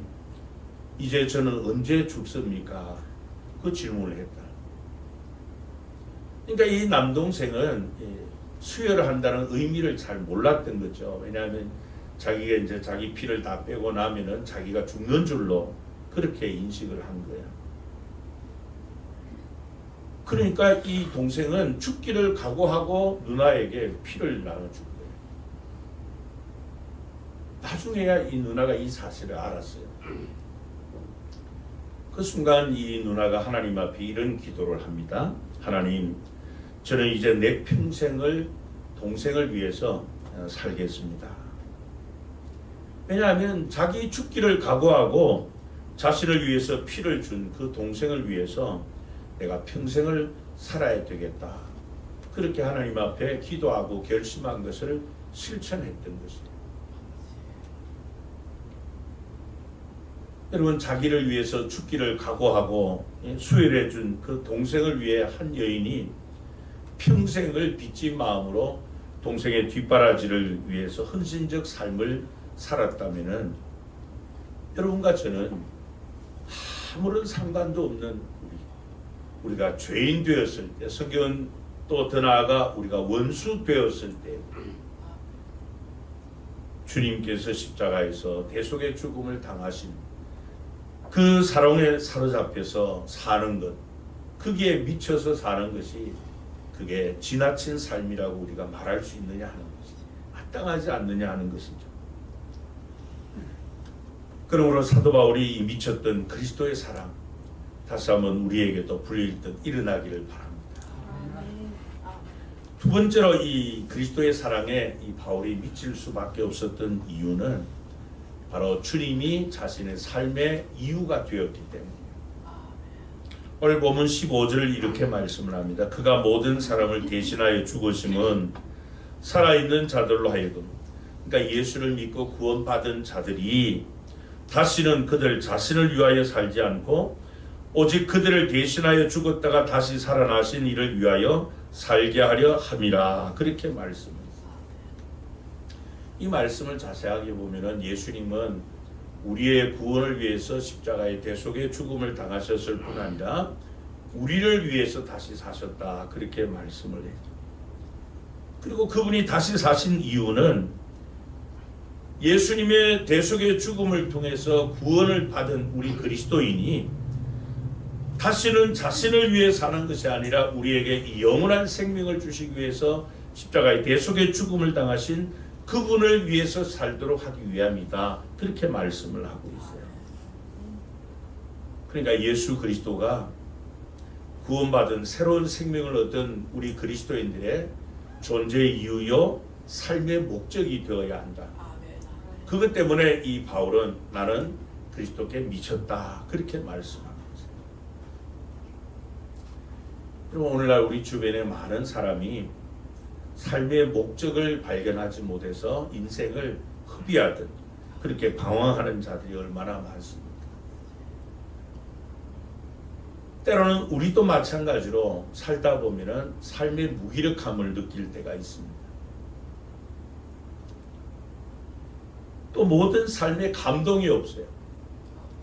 이제 저는 언제 죽습니까? 그 질문을 했다. 그러니까 이 남동생은 수혈을 한다는 의미를 잘 몰랐던 거죠. 왜냐하면 자기가 이제 자기 피를 다 빼고 나면은 자기가 죽는 줄로 그렇게 인식을 한 거예요. 그러니까 이 동생은 죽기를 각오하고 누나에게 피를 나눠준 거예요. 나중에야 이 누나가 이 사실을 알았어요. 그 순간 이 누나가 하나님 앞에 이런 기도를 합니다. 하나님, 저는 이제 내 평생을 동생을 위해서 살겠습니다. 왜냐하면 자기 죽기를 각오하고 자신을 위해서 피를 준 그 동생을 위해서 내가 평생을 살아야 되겠다. 그렇게 하나님 앞에 기도하고 결심한 것을 실천했던 것입니다. 여러분, 자기를 위해서 죽기를 각오하고 수혈해 준 그 동생을 위해 한 여인이 평생을 빚진 마음으로 동생의 뒷바라지를 위해서 헌신적 삶을 살았다면은 여러분과 저는 아무런 상관도 없는 우리가 죄인 되었을 때, 성경은 또 더 나아가 우리가 원수 되었을 때 주님께서 십자가에서 대속의 죽음을 당하신 그 사랑에 사로잡혀서 사는 것, 거기에 미쳐서 사는 것이 그게 지나친 삶이라고 우리가 말할 수 있느냐 하는 것이죠. 마땅하지 않느냐 하는 것이죠. 그러므로 사도 바울이 이 미쳤던 그리스도의 사랑 다시 한번 우리에게도 불일 듯 일어나기를 바랍니다. 두 번째로 이 그리스도의 사랑에 이 바울이 미칠 수밖에 없었던 이유는 바로 주님이 자신의 삶의 이유가 되었기 때문이에요. 오늘 보면 15절 이렇게 말씀을 합니다. 그가 모든 사람을 대신하여 죽으심은 살아있는 자들로 하여금, 그러니까 예수를 믿고 구원받은 자들이 다시는 그들 자신을 위하여 살지 않고 오직 그들을 대신하여 죽었다가 다시 살아나신 이를 위하여 살게 하려 함이라, 그렇게 말씀합니다. 이 말씀을 자세하게 보면은 예수님은 우리의 구원을 위해서 십자가의 대속의 죽음을 당하셨을 뿐 아니라 우리를 위해서 다시 사셨다, 그렇게 말씀을 해요. 그리고 그분이 다시 사신 이유는 예수님의 대속의 죽음을 통해서 구원을 받은 우리 그리스도인이 다시는 자신을 위해 사는 것이 아니라 우리에게 영원한 생명을 주시기 위해서 십자가의 대속의 죽음을 당하신 그분을 위해서 살도록 하기 위함이다, 그렇게 말씀을 하고 있어요. 그러니까 예수 그리스도가 구원받은 새로운 생명을 얻은 우리 그리스도인들의 존재의 이유요 삶의 목적이 되어야 한다. 그것 때문에 이 바울은 나는 그리스도께 미쳤다, 그렇게 말씀합니다. 그리고 오늘날 우리 주변에 많은 사람이 삶의 목적을 발견하지 못해서 인생을 허비하듯 그렇게 방황하는 자들이 얼마나 많습니까? 때로는 우리도 마찬가지로 살다 보면은 삶의 무기력함을 느낄 때가 있습니다. 또 모든 삶에 감동이 없어요.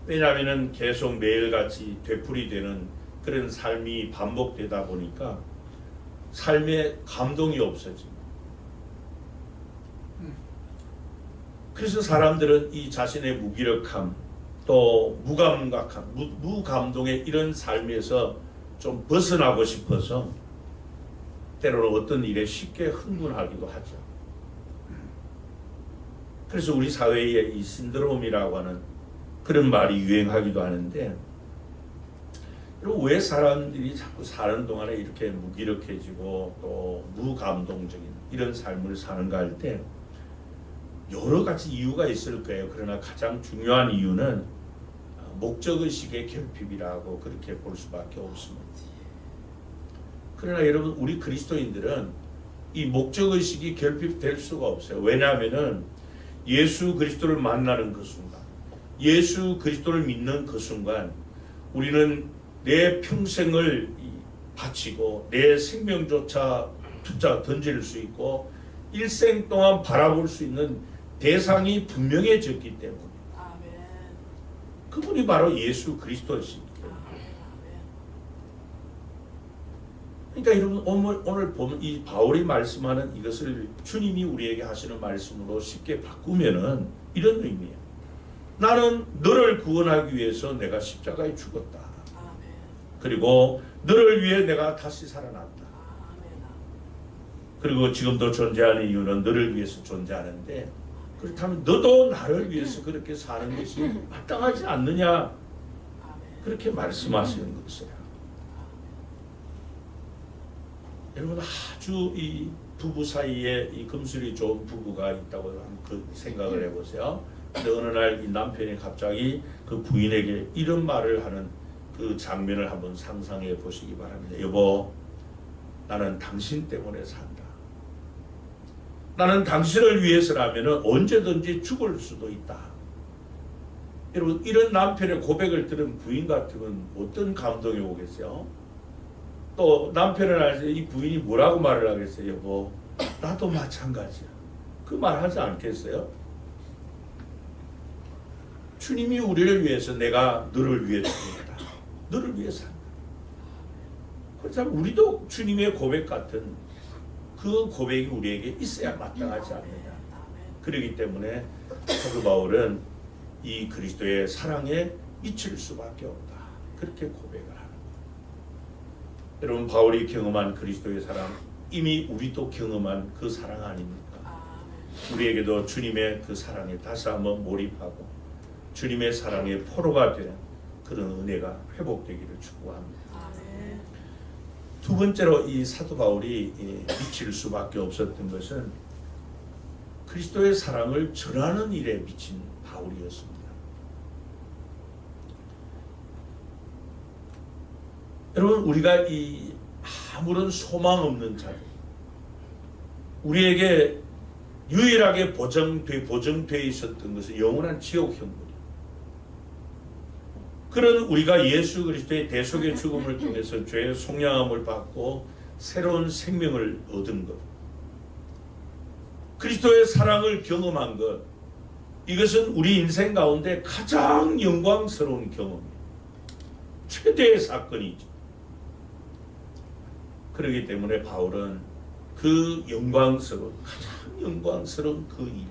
왜냐하면 계속 매일같이 되풀이되는 그런 삶이 반복되다 보니까 삶에 감동이 없어집니다. 그래서 사람들은 이 자신의 무기력함, 또 무감각함, 무감동의 이런 삶에서 좀 벗어나고 싶어서 때로는 어떤 일에 쉽게 흥분하기도 하죠. 그래서 우리 사회에 이 신드롬이라고 하는 그런 말이 유행하기도 하는데, 왜 사람들이 자꾸 사는 동안에 이렇게 무기력해지고 또 무감동적인 이런 삶을 사는가 할 때 여러 가지 이유가 있을 거예요. 그러나 가장 중요한 이유는 목적의식의 결핍이라고 그렇게 볼 수밖에 없습니다. 그러나 여러분, 우리 그리스도인들은 이 목적의식이 결핍될 수가 없어요. 왜냐하면 예수 그리스도를 만나는 그 순간, 예수 그리스도를 믿는 그 순간 우리는 내 평생을 바치고 내 생명조차 투자 던질 수 있고 일생 동안 바라볼 수 있는 대상이 분명해졌기 때문에 그분이 바로 예수 그리스도이십니다. 그러니까 여러분, 오늘 보면 이 바울이 말씀하는 이것을 주님이 우리에게 하시는 말씀으로 쉽게 바꾸면은 이런 의미예요. 나는 너를 구원하기 위해서 내가 십자가에 죽었다. 그리고 너를 위해 내가 다시 살아났다. 그리고 지금도 존재하는 이유는 너를 위해서 존재하는데, 그렇다면 너도 나를 위해서 그렇게 사는 것이 마땅하지 않느냐, 그렇게 말씀하시는 것이에요. 여러분, 아주 이 부부 사이에 이 금술이 좋은 부부가 있다고 그 생각을 해보세요. 근데 어느 날 이 남편이 갑자기 그 부인에게 이런 말을 하는 그 장면을 한번 상상해 보시기 바랍니다. 여보, 나는 당신 때문에 산다. 나는 당신을 위해서라면 언제든지 죽을 수도 있다. 여러분, 이런 남편의 고백을 들은 부인 같으면 어떤 감동이 오겠어요? 또 남편을 알아서 이 부인이 뭐라고 말을 하겠어요? 여보, 나도 마찬가지야. 그 말 하지 않겠어요? 주님이 우리를 위해서 내가 너를 위해 죽는다. 너를 위해 산다. 그렇다면 우리도 주님의 고백 같은 그 고백이 우리에게 있어야 마땅하지 않느냐. 그렇기 때문에 사도 바울은 이 그리스도의 사랑에 미칠 수밖에 없다. 그렇게 고백을 하는 거예요. 여러분, 바울이 경험한 그리스도의 사랑, 이미 우리도 경험한 그 사랑 아닙니까? 우리에게도 주님의 그 사랑에 다시 한번 몰입하고 주님의 사랑의 포로가 되는 그런 은혜가 회복되기를 축복합니다. 두 번째로 이 사도 바울이 미칠 수밖에 없었던 것은 그리스도의 사랑을 전하는 일에 미친 바울이었습니다. 여러분, 우리가 이 아무런 소망 없는 자들, 우리에게 유일하게 보정되어 있었던 것은 영원한 지옥 형벌. 그런 우리가 예수 그리스도의 대속의 죽음을 통해서 죄의 속량함을 받고 새로운 생명을 얻은 것, 그리스도의 사랑을 경험한 것, 이것은 우리 인생 가운데 가장 영광스러운 경험이에요. 최대의 사건이죠. 그렇기 때문에 바울은 그 가장 영광스러운 그 일,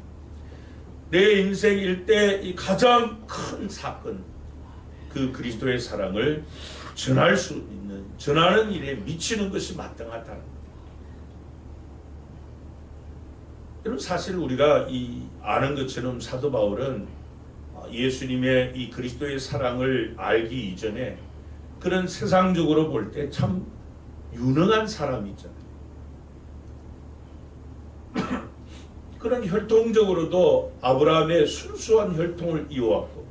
내 인생 일대 이 가장 큰 사건, 그 그리스도의 사랑을 전할 수 있는, 전하는 일에 미치는 것이 마땅하다는 겁니다. 여러분, 사실 우리가 아는 것처럼 사도 바울은 예수님의 이 그리스도의 사랑을 알기 이전에 그런 세상적으로 볼 때 참 유능한 사람이 있잖아요. 그런 혈통적으로도 아브라함의 순수한 혈통을 이어왔고,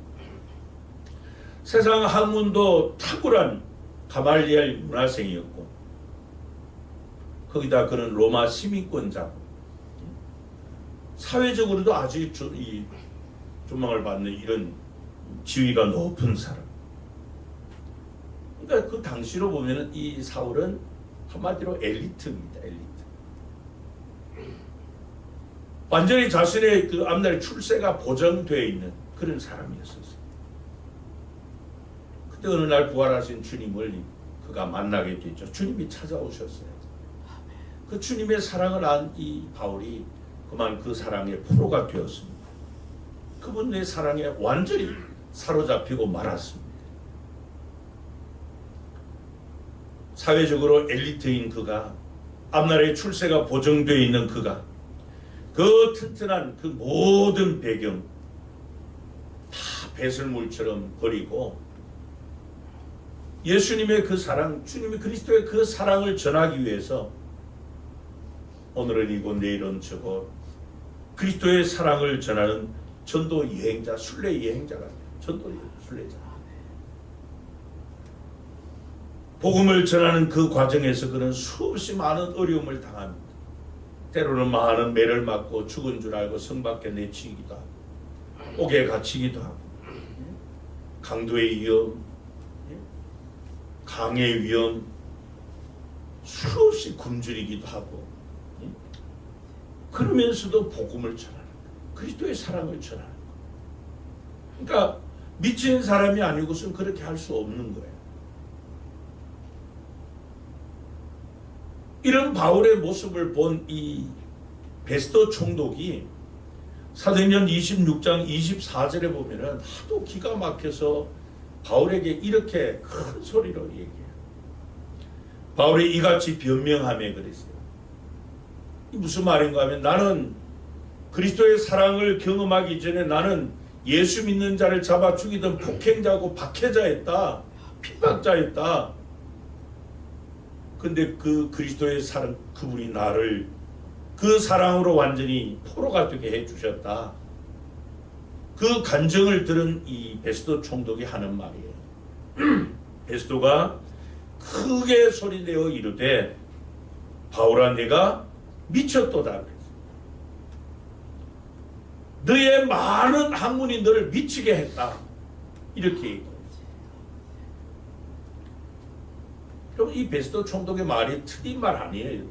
세상 학문도 탁월한 가말리엘 문화생이었고, 거기다 그는 로마 시민권자고, 사회적으로도 아주 존망을 받는 이런 지위가 높은 사람. 그러니까 그 당시로 보면은 이 사울은 한마디로 엘리트입니다. 엘리트. 완전히 자신의 그 앞날의 출세가 보장되어 있는 그런 사람이었어요. 그때 어느 날 부활하신 주님을 그가 만나게 됐죠. 주님이 찾아오셨어요. 그 주님의 사랑을 안 이 바울이 그만 그 사랑의 프로가 되었습니다. 그분의 사랑에 완전히 사로잡히고 말았습니다. 사회적으로 엘리트인 그가, 앞날의 출세가 보정되어 있는 그가, 그 튼튼한 그 모든 배경 다 배설물처럼 버리고 예수님의 그 사랑, 주님의 그리스도의 그 사랑을 전하기 위해서 오늘은 이곳 내일은 저곳 그리스도의 사랑을 전하는 전도 여행자, 순례 여행자가 전도 순례자. 복음을 전하는 그 과정에서 그는 수없이 많은 어려움을 당합니다. 때로는 많은 매를 맞고 죽은 줄 알고 성 밖에 내치기도 하고, 옥에 갇히기도 하고, 강도의 위험, 강의 위험, 수없이 굶주리기도 하고, 그러면서도 복음을 전하는 거예요. 그리스도의 사랑을 전하는 거예요. 그러니까 미친 사람이 아니고선 그렇게 할 수 없는 거예요. 이런 바울의 모습을 본 이 베스도 총독이 사도행전 26장 24절에 보면은 하도 기가 막혀서 바울에게 이렇게 큰 소리로 얘기해요. 바울이 이같이 변명하며 그랬어요. 무슨 말인가 하면, 나는 그리스도의 사랑을 경험하기 전에 나는 예수 믿는 자를 잡아 죽이던 폭행자고 박해자였다. 핍박자였다. 근데 그 그리스도의 사랑, 그분이 나를 그 사랑으로 완전히 포로가 되게 해주셨다. 그 간증을 들은 이 베스도 총독이 하는 말이에요. 베스도가 크게 소리내어 이르되, 바울아, 내가 미쳤도다. 너의 많은 학문이 너를 미치게 했다. 이렇게 얘기해요. 여러분, 이 베스도 총독의 말이 틀린 말 아니에요.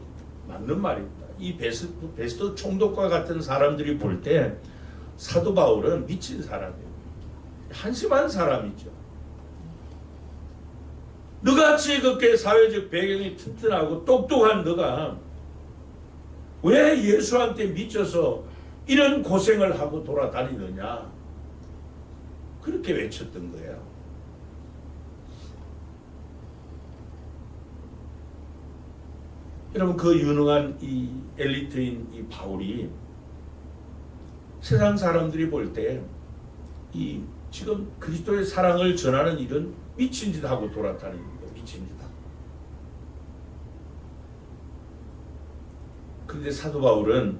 맞는 말입니다. 이 베스도 총독과 같은 사람들이 볼 때 사도 바울은 미친 사람이에요. 한심한 사람이죠. 너같이 그렇게 사회적 배경이 튼튼하고 똑똑한 너가 왜 예수한테 미쳐서 이런 고생을 하고 돌아다니느냐, 그렇게 외쳤던 거예요. 여러분, 그 유능한 이 엘리트인 이 바울이 세상 사람들이 볼 때 이 지금 그리스도의 사랑을 전하는 일은 미친 짓 하고 돌아다니는 거예요. 미친 짓 하고. 그런데 사도 바울은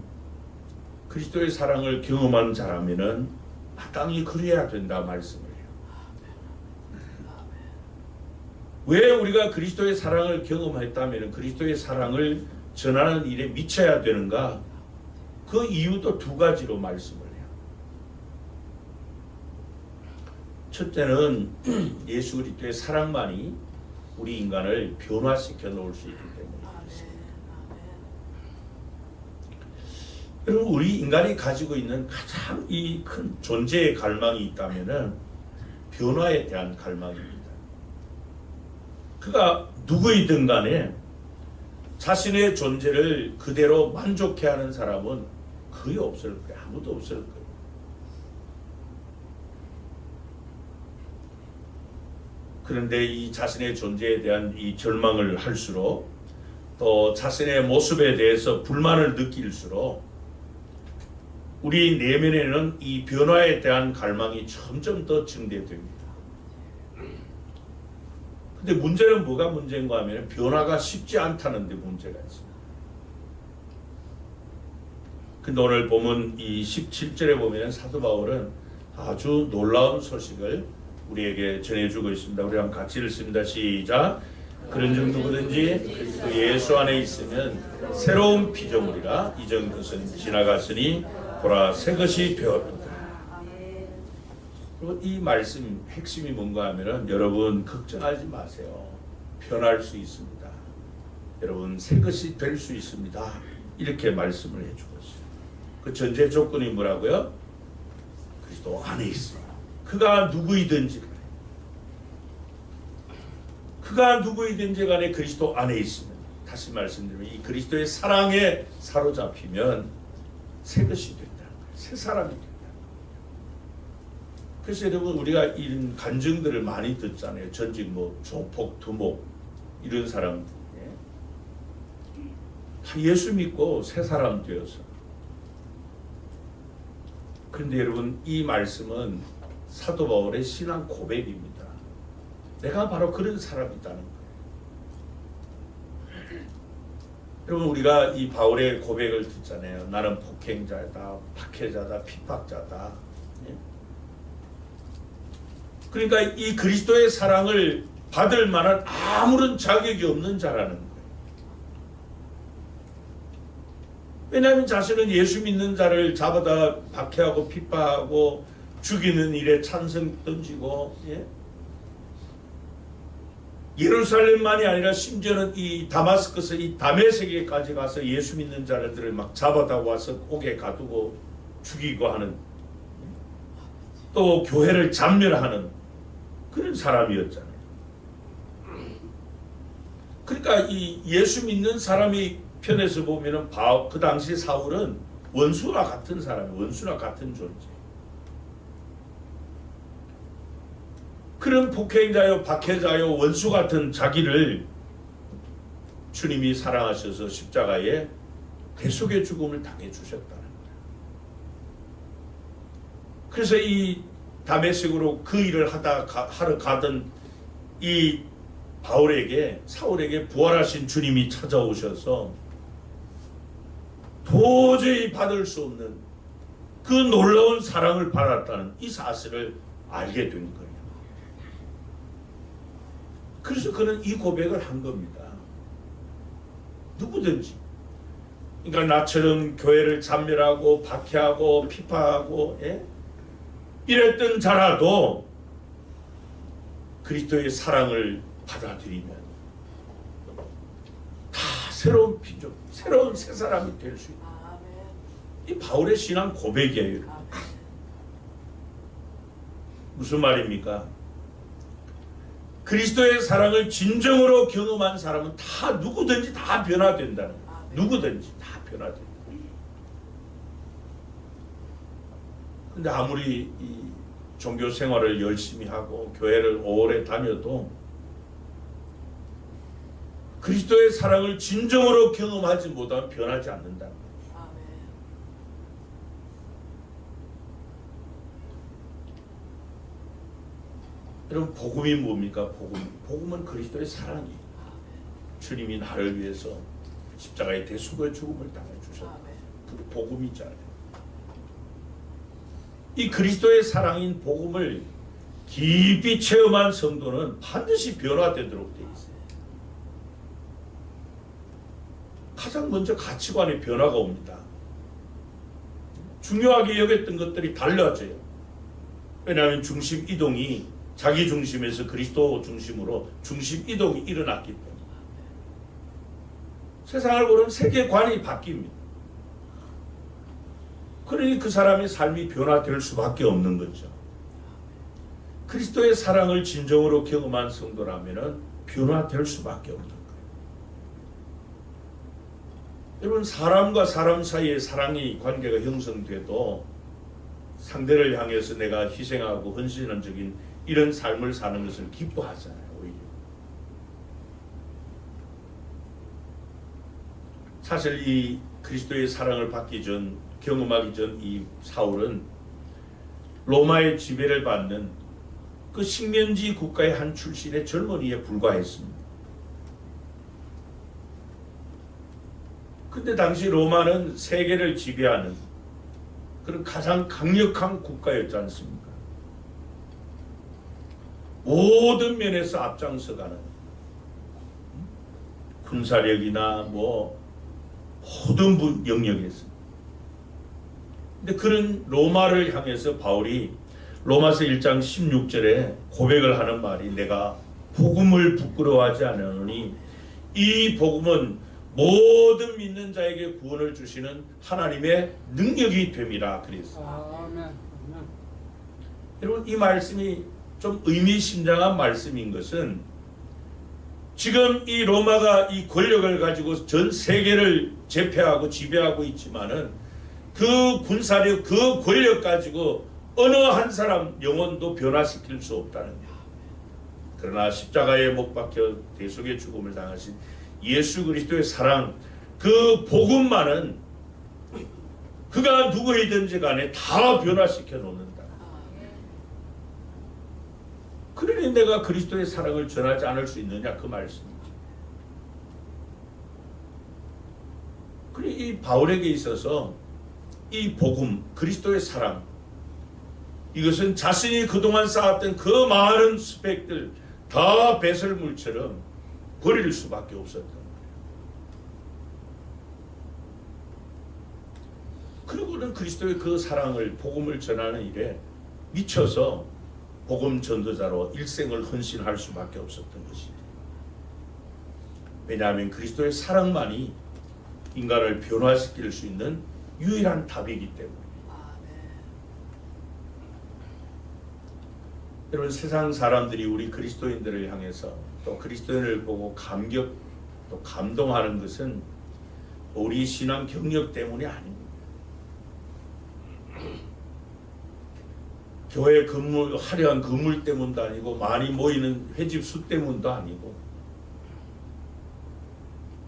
그리스도의 사랑을 경험한 자라면은 마땅히 그래야 된다 말씀을 해요. 왜 우리가 그리스도의 사랑을 경험했다면 그리스도의 사랑을 전하는 일에 미쳐야 되는가? 그 이유도 두 가지로 말씀을 해요. 첫째는 예수 그리스도의 사랑만이 우리 인간을 변화시켜 놓을 수 있기 때문입니다. 여러분, 우리 인간이 가지고 있는 가장 이 큰 존재의 갈망이 있다면은 변화에 대한 갈망입니다. 그가 누구이든 간에 자신의 존재를 그대로 만족해하는 사람은 거의 없을 거예요. 아무도 없을 거예요. 그런데 이 자신의 존재에 대한 이 절망을 할수록 또 자신의 모습에 대해서 불만을 느낄수록 우리 내면에는 이 변화에 대한 갈망이 점점 더 증대됩니다. 근데 문제는 뭐가 문제인가 하면 변화가 쉽지 않다는 데 문제가 있습니다. 근데 오늘 보면 이 17절에 보면 사도 바울은 아주 놀라운 소식을 우리에게 전해주고 있습니다. 우리 한번 같이 읽습니다. 시작. 그런즉 누구든지 그리스도 예수 안에 있으면 새로운 피조물이라 이전 것은 지나갔으니 보라 새 것이 되었도다. 그리고 이 말씀 핵심이 뭔가 하면은 여러분 걱정하지 마세요. 변할 수 있습니다. 여러분 새 것이 될 수 있습니다. 이렇게 말씀을 해주고 있어요. 그 전제 조건이 뭐라고요? 그리스도 안에 있어요. 그가 누구이든지 간에 그가 누구이든지 간에 그리스도 안에 있으면, 다시 말씀드리면 이 그리스도의 사랑에 사로잡히면 새 것이 된다는 거예요. 새 사람이 된다. 그래서 여러분 우리가 이런 간증들을 많이 듣잖아요. 전직 뭐 조폭, 두목 이런 사람들 다 예수 믿고 새 사람 되어서. 그런데 여러분 이 말씀은 사도 바울의 신앙 고백입니다. 내가 바로 그런 사람이다는 거예요. 여러분 우리가 이 바울의 고백을 듣잖아요. 나는 폭행자다, 박해자다, 핍박자다. 그러니까 이 그리스도의 사랑을 받을 만한 아무런 자격이 없는 자라는 거예요. 왜냐하면 자신은 예수 믿는 자를 잡아다 박해하고 핍박하고 죽이는 일에 찬성 던지고, 예루살렘만이 아니라 심지어는 이 다마스커스, 이 다메섹에까지 가서 예수 믿는 자들을 막 잡아다 와서 옥에 가두고 죽이고 하는, 또 교회를 잔멸하는 그런 사람이었잖아요. 그러니까 이 예수 믿는 사람이 편에서 보면은 그 당시 사울은 원수와 같은 사람이에요. 원수와 같은 존재. 그런 폭행자요, 박해자요, 원수 같은 자기를 주님이 사랑하셔서 십자가에 대속의 죽음을 당해 주셨다는 거예요. 그래서 이 다메섹으로 그 일을 하러 가던 이 사울에게 부활하신 주님이 찾아오셔서 도저히 받을 수 없는 그 놀라운 사랑을 받았다는 이 사실을 알게 된 거예요. 그래서 그는 이 고백을 한 겁니다. 누구든지, 그러니까 나처럼 교회를 잔멸하고 박해하고 핍박하고 이랬던 자라도 그리스도의 사랑을 받아들이면 다 새로운 피조, 새로운 새 사람이 될 수 있다. 이 바울의 신앙 고백이에요. 무슨 말입니까? 그리스도의 사랑을 진정으로 경험한 사람은 다 누구든지 다 변화된다는 거예요. 누구든지 다 변화된다. 근데 아무리 이 종교 생활을 열심히 하고 교회를 오래 다녀도 그리스도의 사랑을 진정으로 경험하지 못하면 변하지 않는다는 거예요. 여러분 복음이 뭡니까? 복음은 그리스도의 사랑이에요. 주님이 나를 위해서 십자가의 대수의 죽음을 당해 주셨다. 그 복음이잖아요. 이 그리스도의 사랑인 복음을 깊이 체험한 성도는 반드시 변화되도록 되어 있어요. 가장 먼저 가치관의 변화가 옵니다. 중요하게 여겼던 것들이 달라져요. 왜냐하면 중심 이동이 자기 중심에서 그리스도 중심으로 중심 이동이 일어났기 때문에 세상을 보는 세계관이 바뀝니다. 그러니 그 사람의 삶이 변화될 수밖에 없는 거죠. 그리스도의 사랑을 진정으로 경험한 성도라면 변화될 수밖에 없는 거예요. 여러분, 사람과 사람 사이에 사랑의 관계가 형성돼도 상대를 향해서 내가 희생하고 헌신적인 이런 삶을 사는 것을 기뻐하잖아요. 오히려 사실 이 그리스도의 사랑을 받기 전, 경험하기 전 이 사울은 로마의 지배를 받는 그 식민지 국가의 한 출신의 젊은이에 불과했습니다. 근데 당시 로마는 세계를 지배하는 그런 가장 강력한 국가였지 않습니까? 모든 면에서 앞장서가는 군사력이나 모든 영역에서. 근데 그런 로마를 향해서 바울이 로마서 1장 16절에 고백을 하는 말이 내가 복음을 부끄러워하지 않으니 이 복음은 모든 믿는 자에게 구원을 주시는 하나님의 능력이 됨이라 그랬어요. 여러분, 이 말씀이 좀 의미심장한 말씀인 것은 지금 이 로마가 이 권력을 가지고 전 세계를 제패하고 지배하고 있지만은 그 군사력, 그 권력 가지고 어느 한 사람 영혼도 변화시킬 수 없다는 거예요. 그러나 십자가에 못 박혀 대속의 죽음을 당하신 예수 그리스도의 사랑, 그 복음만은 그가 누구이든지 간에 다 변화시켜 놓는다. 그러니 내가 그리스도의 사랑을 전하지 않을 수 있느냐, 그 말씀이죠. 그리고 이 바울에게 있어서 이 복음, 그리스도의 사랑, 이것은 자신이 그동안 쌓았던 그 많은 스펙들 다 배설물처럼 버릴 수밖에 없었던 거예요. 그리고는 그리스도의 그 사랑을, 복음을 전하는 일에 미쳐서 복음 전도자로 일생을 헌신할 수밖에 없었던 것입니다. 왜냐하면 그리스도의 사랑만이 인간을 변화시킬 수 있는 유일한 답이기 때문에. 여러분, 세상 사람들이 우리 그리스도인들을 향해서 또 그리스도인을 보고 감격 또 감동하는 것은 우리 신앙 경력 때문이 아닙니다. 교회 건물, 화려한 건물 때문도 아니고 많이 모이는 회집 수 때문도 아니고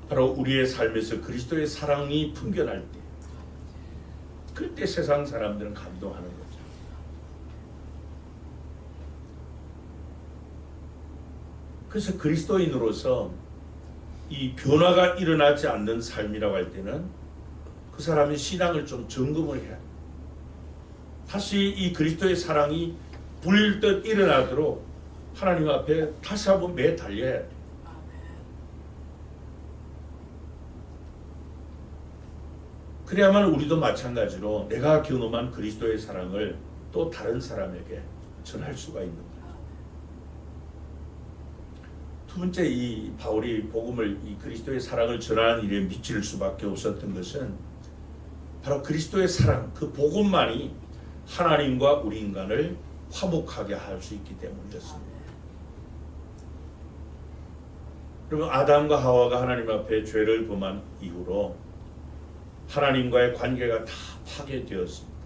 바로 우리의 삶에서 그리스도의 사랑이 풍겨날 때, 그때 세상 사람들은 감동하는 거죠. 그래서 그리스도인으로서 이 변화가 일어나지 않는 삶이라고 할 때는 그 사람의 신앙을 좀 점검을 해야 돼요. 다시 이 그리스도의 사랑이 불듯 일어나도록 하나님 앞에 다시 한번 매달려야 돼요. 그래야만 우리도 마찬가지로 내가 경험한 그리스도의 사랑을 또 다른 사람에게 전할 수가 있는 거예요. 두 번째, 이 바울이 복음을, 이 그리스도의 사랑을 전하는 일에 미칠 수밖에 없었던 것은 바로 그리스도의 사랑, 그 복음만이 하나님과 우리 인간을 화목하게 할 수 있기 때문이었습니다. 그러면 아담과 하와가 하나님 앞에 죄를 범한 이후로 하나님과의 관계가 다 파괴되었습니다.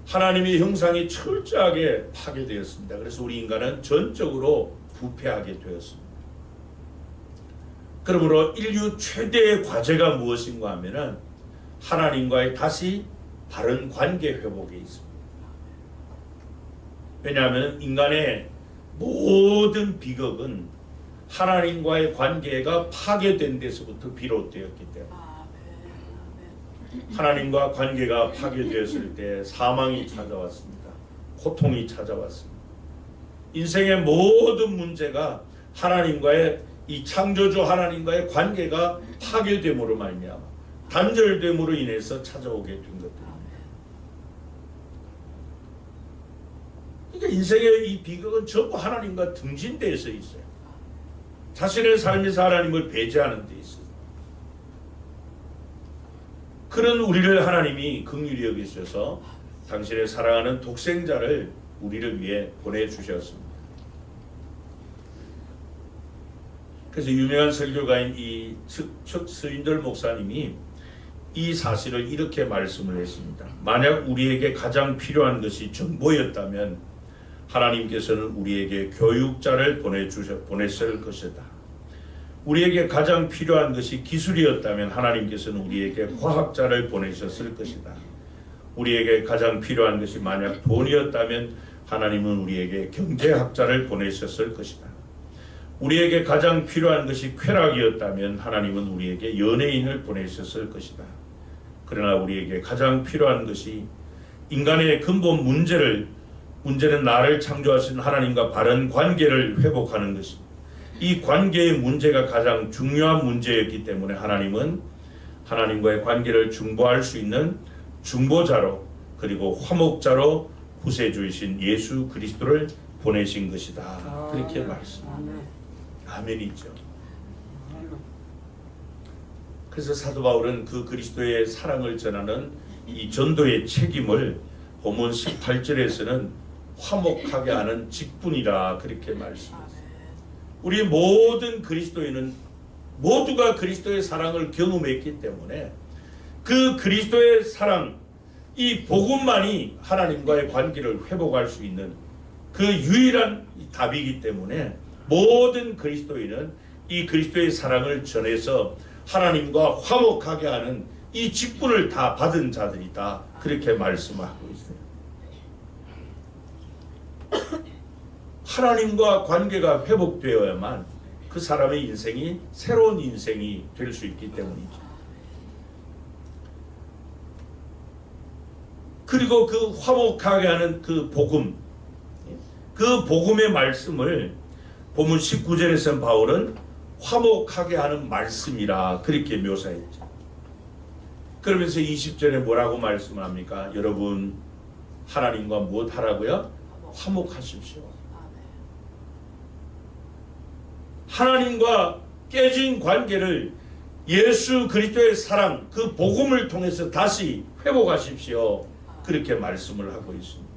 하나님의 형상이 철저하게 파괴되었습니다. 그래서 우리 인간은 전적으로 부패하게 되었습니다. 그러므로 인류 최대의 과제가 무엇인가 하면은 하나님과의 다시 바른 관계 회복에 있습니다. 왜냐하면 인간의 모든 비극은 하나님과의 관계가 파괴된 데서부터 비롯되었기 때문에 하나님과 관계가 파괴되었을 때 사망이 찾아왔습니다. 고통이 찾아왔습니다. 인생의 모든 문제가 하나님과의 이 창조주 하나님과의 관계가 파괴됨으로 말미암아 단절됨으로 인해서 찾아오게 된 것들입니다. 그러니까 인생의 이 비극은 전부 하나님과 등진되어 있어요. 자신의 삶에서 하나님을 배제하는 데 있어요. 그런 우리를 하나님이 긍휼히 여기셔서 당신의 사랑하는 독생자를 우리를 위해 보내주셨습니다. 그래서 유명한 설교가인 이 스윈들 목사님이 이 사실을 이렇게 말씀을 했습니다. 만약 우리에게 가장 필요한 것이 정보였다면 하나님께서는 우리에게 교육자를 보냈을 것이다. 우리에게 가장 필요한 것이 기술이었다면 하나님께서는 우리에게 과학자를 보내셨을 것이다. 우리에게 가장 필요한 것이 만약 돈이었다면 하나님은 우리에게 경제학자를 보내셨을 것이다. 우리에게 가장 필요한 것이 쾌락이었다면 하나님은 우리에게 연예인을 보내셨을 것이다. 그러나 우리에게 가장 필요한 것이 인간의 근본 문제는 나를 창조하신 하나님과 바른 관계를 회복하는 것입니다. 이 관계의 문제가 가장 중요한 문제였기 때문에 하나님은 하나님과의 관계를 중보할 수 있는 중보자로 그리고 화목자로 구세주이신 예수 그리스도를 보내신 것이다. 그렇게 말씀합니다. 아멘이죠. 그래서 사도 바울은 그 그리스도의 사랑을 전하는 이 전도의 책임을 본문 18절에서는 화목하게 하는 직분이라 그렇게 말씀했습니다. 우리 모든 그리스도인은 모두가 그리스도의 사랑을 경험했기 때문에 그 그리스도의 사랑, 이 복음만이 하나님과의 관계를 회복할 수 있는 그 유일한 답이기 때문에 모든 그리스도인은 이 그리스도의 사랑을 전해서 하나님과 화목하게 하는 이 직분을 다 받은 자들이다. 그렇게 말씀하고 있어요. 하나님과 관계가 회복되어야만 그 사람의 인생이 새로운 인생이 될 수 있기 때문이죠. 그리고 그 화목하게 하는 그 복음, 그 복음의 말씀을 본문 19절에서 바울은 화목하게 하는 말씀이라 그렇게 묘사했죠. 그러면서 20절에 뭐라고 말씀을 합니까? 여러분 하나님과 무엇 하라고요? 화목하십시오. 하나님과 깨진 관계를 예수 그리스도의 사랑, 그 복음을 통해서 다시 회복하십시오. 그렇게 말씀을 하고 있습니다.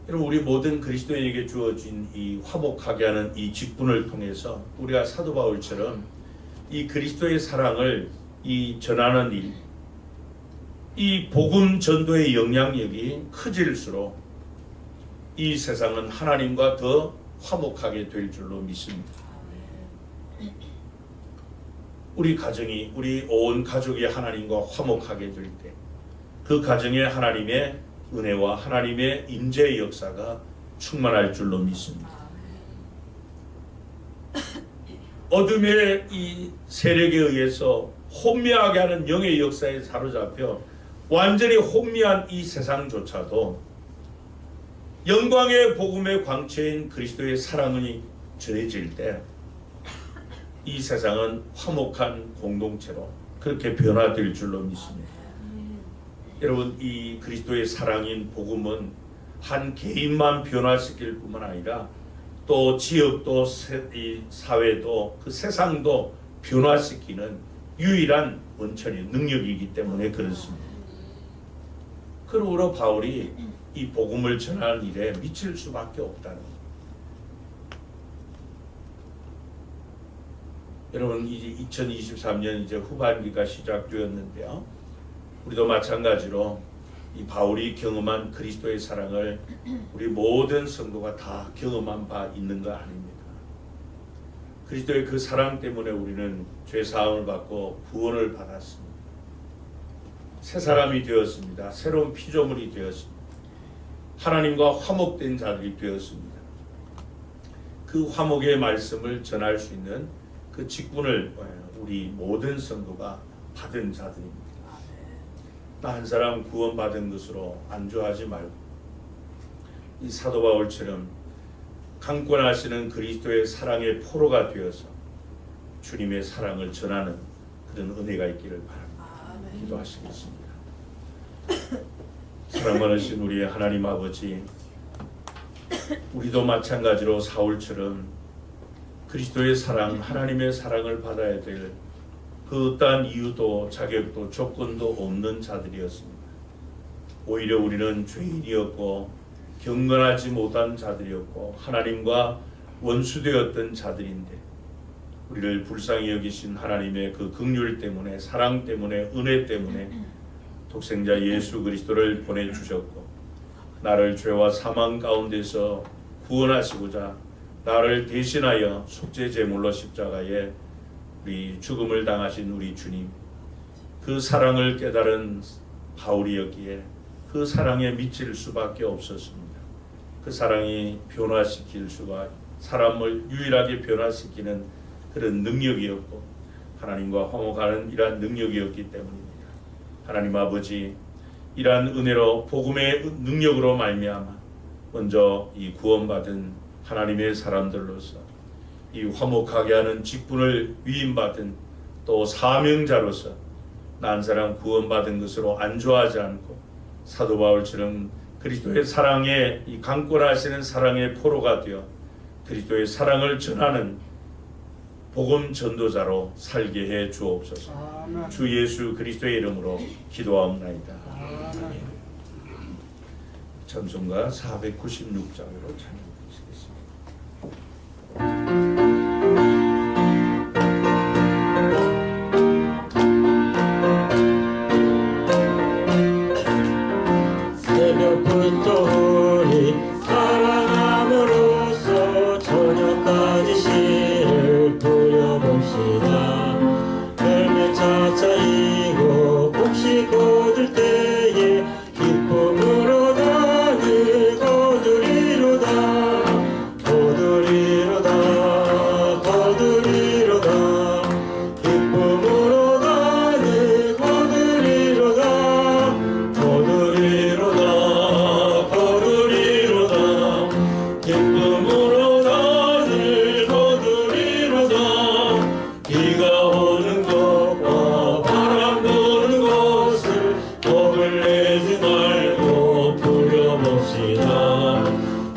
여러분 우리 모든 그리스도인에게 주어진 이 화목하게 하는 이 직분을 통해서 우리가 사도 바울처럼 이 그리스도의 사랑을 이 전하는 일, 이 복음 전도의 영향력이 커질수록 이 세상은 하나님과 더 화목하게 될 줄로 믿습니다. 우리 가정이, 우리 온 가족이 하나님과 화목하게 될 때 그 가정에 하나님의 은혜와 하나님의 임재의 역사가 충만할 줄로 믿습니다. 어둠의 이 세력에 의해서 혼미하게 하는 영의 역사에 사로잡혀 완전히 혼미한 이 세상조차도 영광의 복음의 광채인 그리스도의 사랑이 전해질 때 이 세상은 화목한 공동체로 그렇게 변화될 줄로 믿습니다. 여러분 이 그리스도의 사랑인 복음은 한 개인만 변화시킬 뿐만 아니라 또 지역도 이 사회도 그 세상도 변화시키는 유일한 원천의 능력이기 때문에 그렇습니다. 그러므로 바울이 이 복음을 전하는 일에 미칠 수밖에 없다는 것. 여러분 이제 2023년 이제 후반기가 시작되었는데요. 우리도 마찬가지로 이 바울이 경험한 그리스도의 사랑을 우리 모든 성도가 다 경험한 바 있는 거 아닙니까? 그리스도의 그 사랑 때문에 우리는 죄 사함을 받고 구원을 받았습니다. 새 사람이 되었습니다. 새로운 피조물이 되었습니다. 하나님과 화목된 자들이 되었습니다. 그 화목의 말씀을 전할 수 있는 그 직분을 우리 모든 성도가 받은 자들입니다. 나 한 사람 구원받은 것으로 안주하지 말고 이 사도 바울처럼 강권하시는 그리스도의 사랑의 포로가 되어서 주님의 사랑을 전하는 그런 은혜가 있기를 바랍니다. 기도하시겠습니다. 사랑 많으신 우리 하나님 아버지, 우리도 마찬가지로 사울처럼 그리스도의 사랑, 하나님의 사랑을 받아야 될 그 어떠한 이유도 자격도 조건도 없는 자들이었습니다. 오히려 우리는 죄인이었고 경건하지 못한 자들이었고 하나님과 원수되었던 자들인데 우리를 불쌍히 여기신 하나님의 그 긍휼 때문에, 사랑 때문에, 은혜 때문에 독생자 예수 그리스도를 보내주셨고 나를 죄와 사망 가운데서 구원하시고자 나를 대신하여 속죄제물로 십자가에 우리 죽음을 당하신 우리 주님, 그 사랑을 깨달은 바울이었기에 그 사랑에 미칠 수밖에 없었습니다. 그 사랑이 변화시킬 수가, 사람을 유일하게 변화시키는 그런 능력이었고 하나님과 화목하는 이러한 능력이었기 때문입니다. 하나님 아버지, 이러한 은혜로 복음의 능력으로 말미암아 먼저 이 구원받은 하나님의 사람들로서 이 화목하게 하는 직분을 위임받은 또 사명자로서 나 한 사람 구원받은 것으로 안주하지 않고 사도 바울처럼 그리스도의 사랑에 이 강권하시는 사랑의 포로가 되어 그리스도의 사랑을 전하는 복음 전도자로 살게 해 주옵소서. 아멘. 주 예수 그리스도의 이름으로 기도하옵나이다. 아멘. 찬송가 496장으로 찬양하시겠습니다. 새벽부터 우리 사랑함으로써 저녁까지 시를 부려봅시다. 열매 차차이고 곡식 거둘 때에 기쁨으로 나를 거두리로다. 거두리로다. 거두리로다. 기쁨으로 나를 거두리로다. 거두리로다. 거두리로다. 기쁨으로 나를 거두리로다. 비가 오는 것과 바람 부는 것을 겁을 내지 말고 부려봅시다.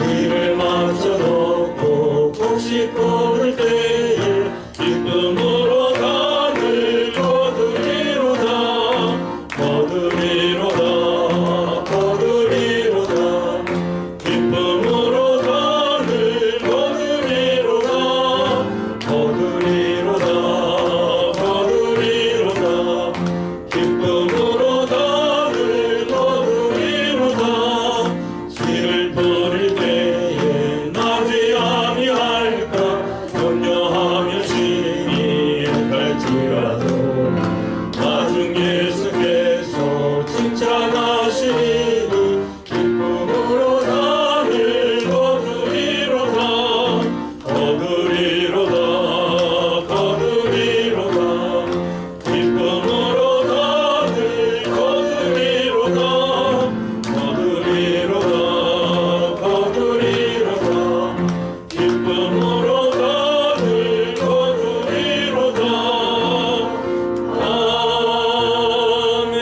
이를 맞춰놓고 곡식 거둘 때에 기쁨으로 나를 거두리로다. 거두리로다. 거두리로다. 기쁨으로 나를 거두리로다. 거두리로다. 거두리로다. 기쁨으로 나를 거두리로다. 씨를 뿌릴 때에 나지 아니할까 염려하며 심히 갈지라도 나중 예수께서 칭찬하시니 기쁨으로 나를 거두리로다. 거두리로다. 거두리로다. 기쁨으로 나를 거두리로다. 거두리로다. 거두리로다. 기쁨으로 나를 거두리로다. 아멘.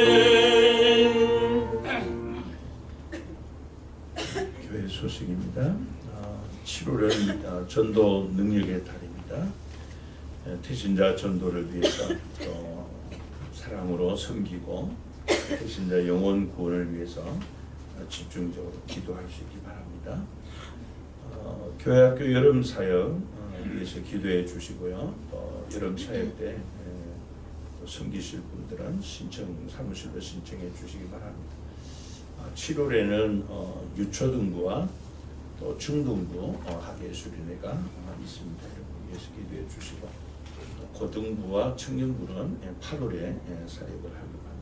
교회 소식입니다. 7월은 전도 능력의 달입니다. 태신자 전도를 위해서 또 사랑으로 섬기고 태신자 영혼 구원을 위해서 집중적으로 기도하시기 바랍니다. 교회학교 여름 사역 위해서 기도해 주시고요. 또 여름 사역 때 섬기실 분들은 사무실로 신청해 주시기 바랍니다. 7월에는 유초등부와 또 중등부 학예 수련회가 있습니다. 위해서 기도해 주시고 또 고등부와 청년부는 8월에 사역을 하려고 합니다.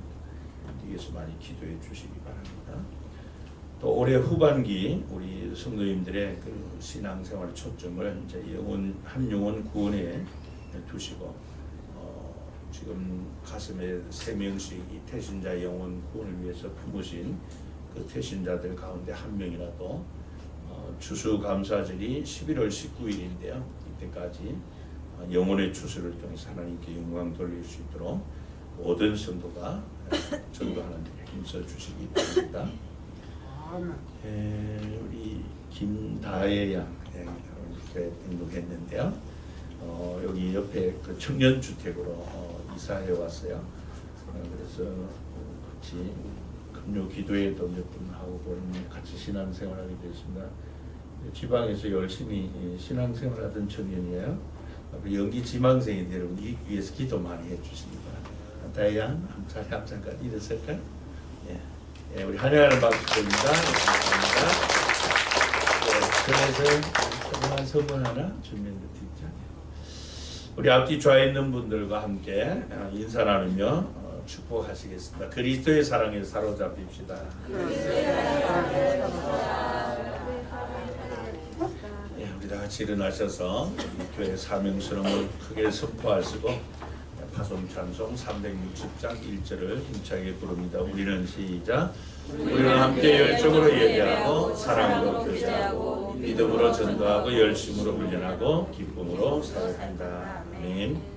위해서 많이 기도해 주시기 바랍니다. 또 또 올해 후반기 우리 성도님들의 그 신앙생활 초점을 이제 한영혼 구원에 두시고 지금 가슴에 3명씩 이 태신자 영혼 구원을 위해서 품으신 그 태신자들 가운데 한 명이라도 추수감사절이 11월 19일인데요. 이때까지 영혼의 추수를 통해서 하나님께 영광 돌릴 수 있도록 모든 성도가 전도하는 데 힘써 주시기 바랍니다. 우리 김다혜 양 이렇게 등록했는데요. 여기 옆에 그 청년주택으로 이사해 왔어요. 그래서 같이 금요 기도회도 몇 분 하고 같이 신앙생활하게 됐습니다. 지방에서 열심히 신앙생활하던 청년이에요. 연기 지망생인데 여러분 이 위해서 기도 많이 해주시기 바랍니다. 다혜 양 함장까지 일어설까요? 예, 우리 환영하는 박수 드립니다. 감사합니다. 그래서 조그만 선물 하나 준비해 드리죠. 우리 앞뒤 좌에 있는 분들과 함께 인사 나누며 축복하시겠습니다. 그리스도의 사랑에 사로잡힙시다. 예, 우리 다 같이 일어나셔서 우리 교회 사명스러움을 크게 선포하시고 파송 찬송 360장 1절을 힘차게 부릅니다. 우리는 시작. 우리는 함께 열정으로 예배하고 사랑으로 교제하고 믿음으로 전도하고 열심으로 훈련하고 기쁨으로 살아간다. 아멘.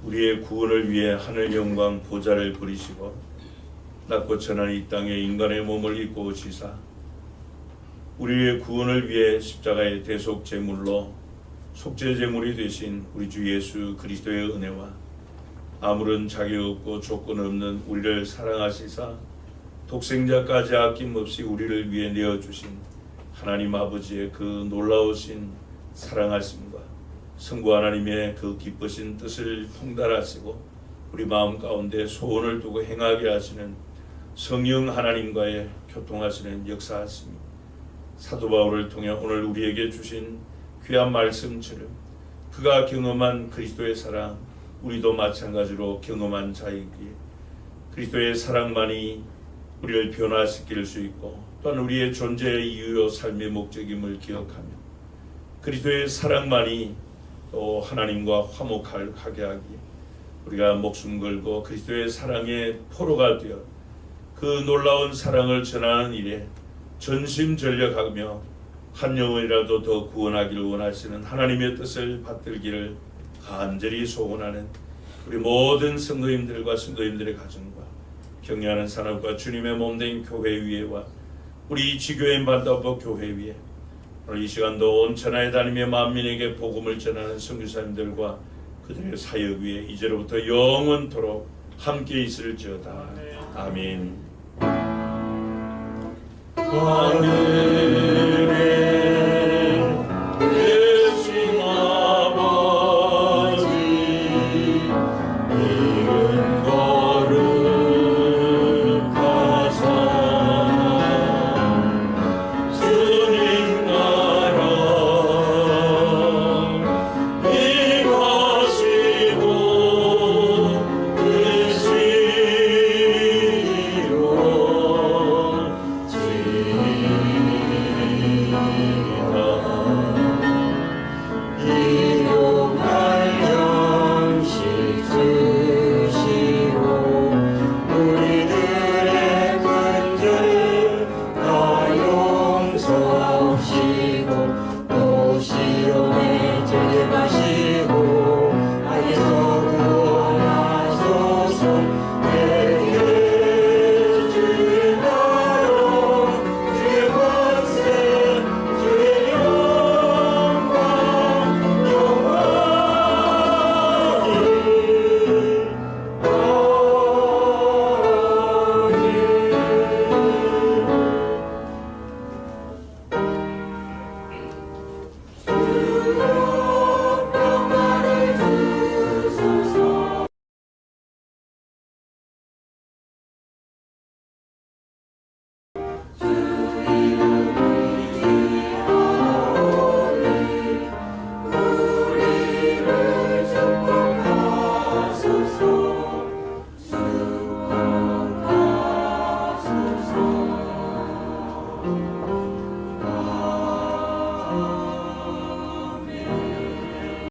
우리의 구원을 위해 하늘 영광 보좌를 부리시고 낮고 천한 이 땅에 인간의 몸을 입고 오시사 우리의 구원을 위해 십자가의 대속 제물로 속죄 제물이 되신 우리 주 예수 그리스도의 은혜와 아무런 자격 없고 조건 없는 우리를 사랑하시사 독생자까지 아낌없이 우리를 위해 내어주신 하나님 아버지의 그 놀라우신 사랑하심과 성부 하나님의 그 기쁘신 뜻을 통달하시고 우리 마음 가운데 소원을 두고 행하게 하시는 성령 하나님과의 교통하시는 역사하심이 사도 바울을 통해 오늘 우리에게 주신 귀한 말씀처럼 그가 경험한 그리스도의 사랑 우리도 마찬가지로 경험한 자이기에 그리스도의 사랑만이 우리를 변화시킬 수 있고 또한 우리의 존재의 이유요 삶의 목적임을 기억하며 그리스도의 사랑만이 또 하나님과 화목하게 하기에 우리가 목숨 걸고 그리스도의 사랑의 포로가 되어 그 놀라운 사랑을 전하는 일에 전심전력하며 한 영혼이라도 더 구원하기를 원하시는 하나님의 뜻을 받들기를 간절히 소원하는 우리 모든 성도님들과 성도님들의 가정과 경외하는 사람과 주님의 몸된 교회 위에와 우리 지교인 반다보 교회 위에 오늘 이 시간도 온 천하에 다니며 만민에게 복음을 전하는 선교사님들과 그들의 사역 위에 이제로부터 영원토록 함께 있을지어다. 아멘. 아멘.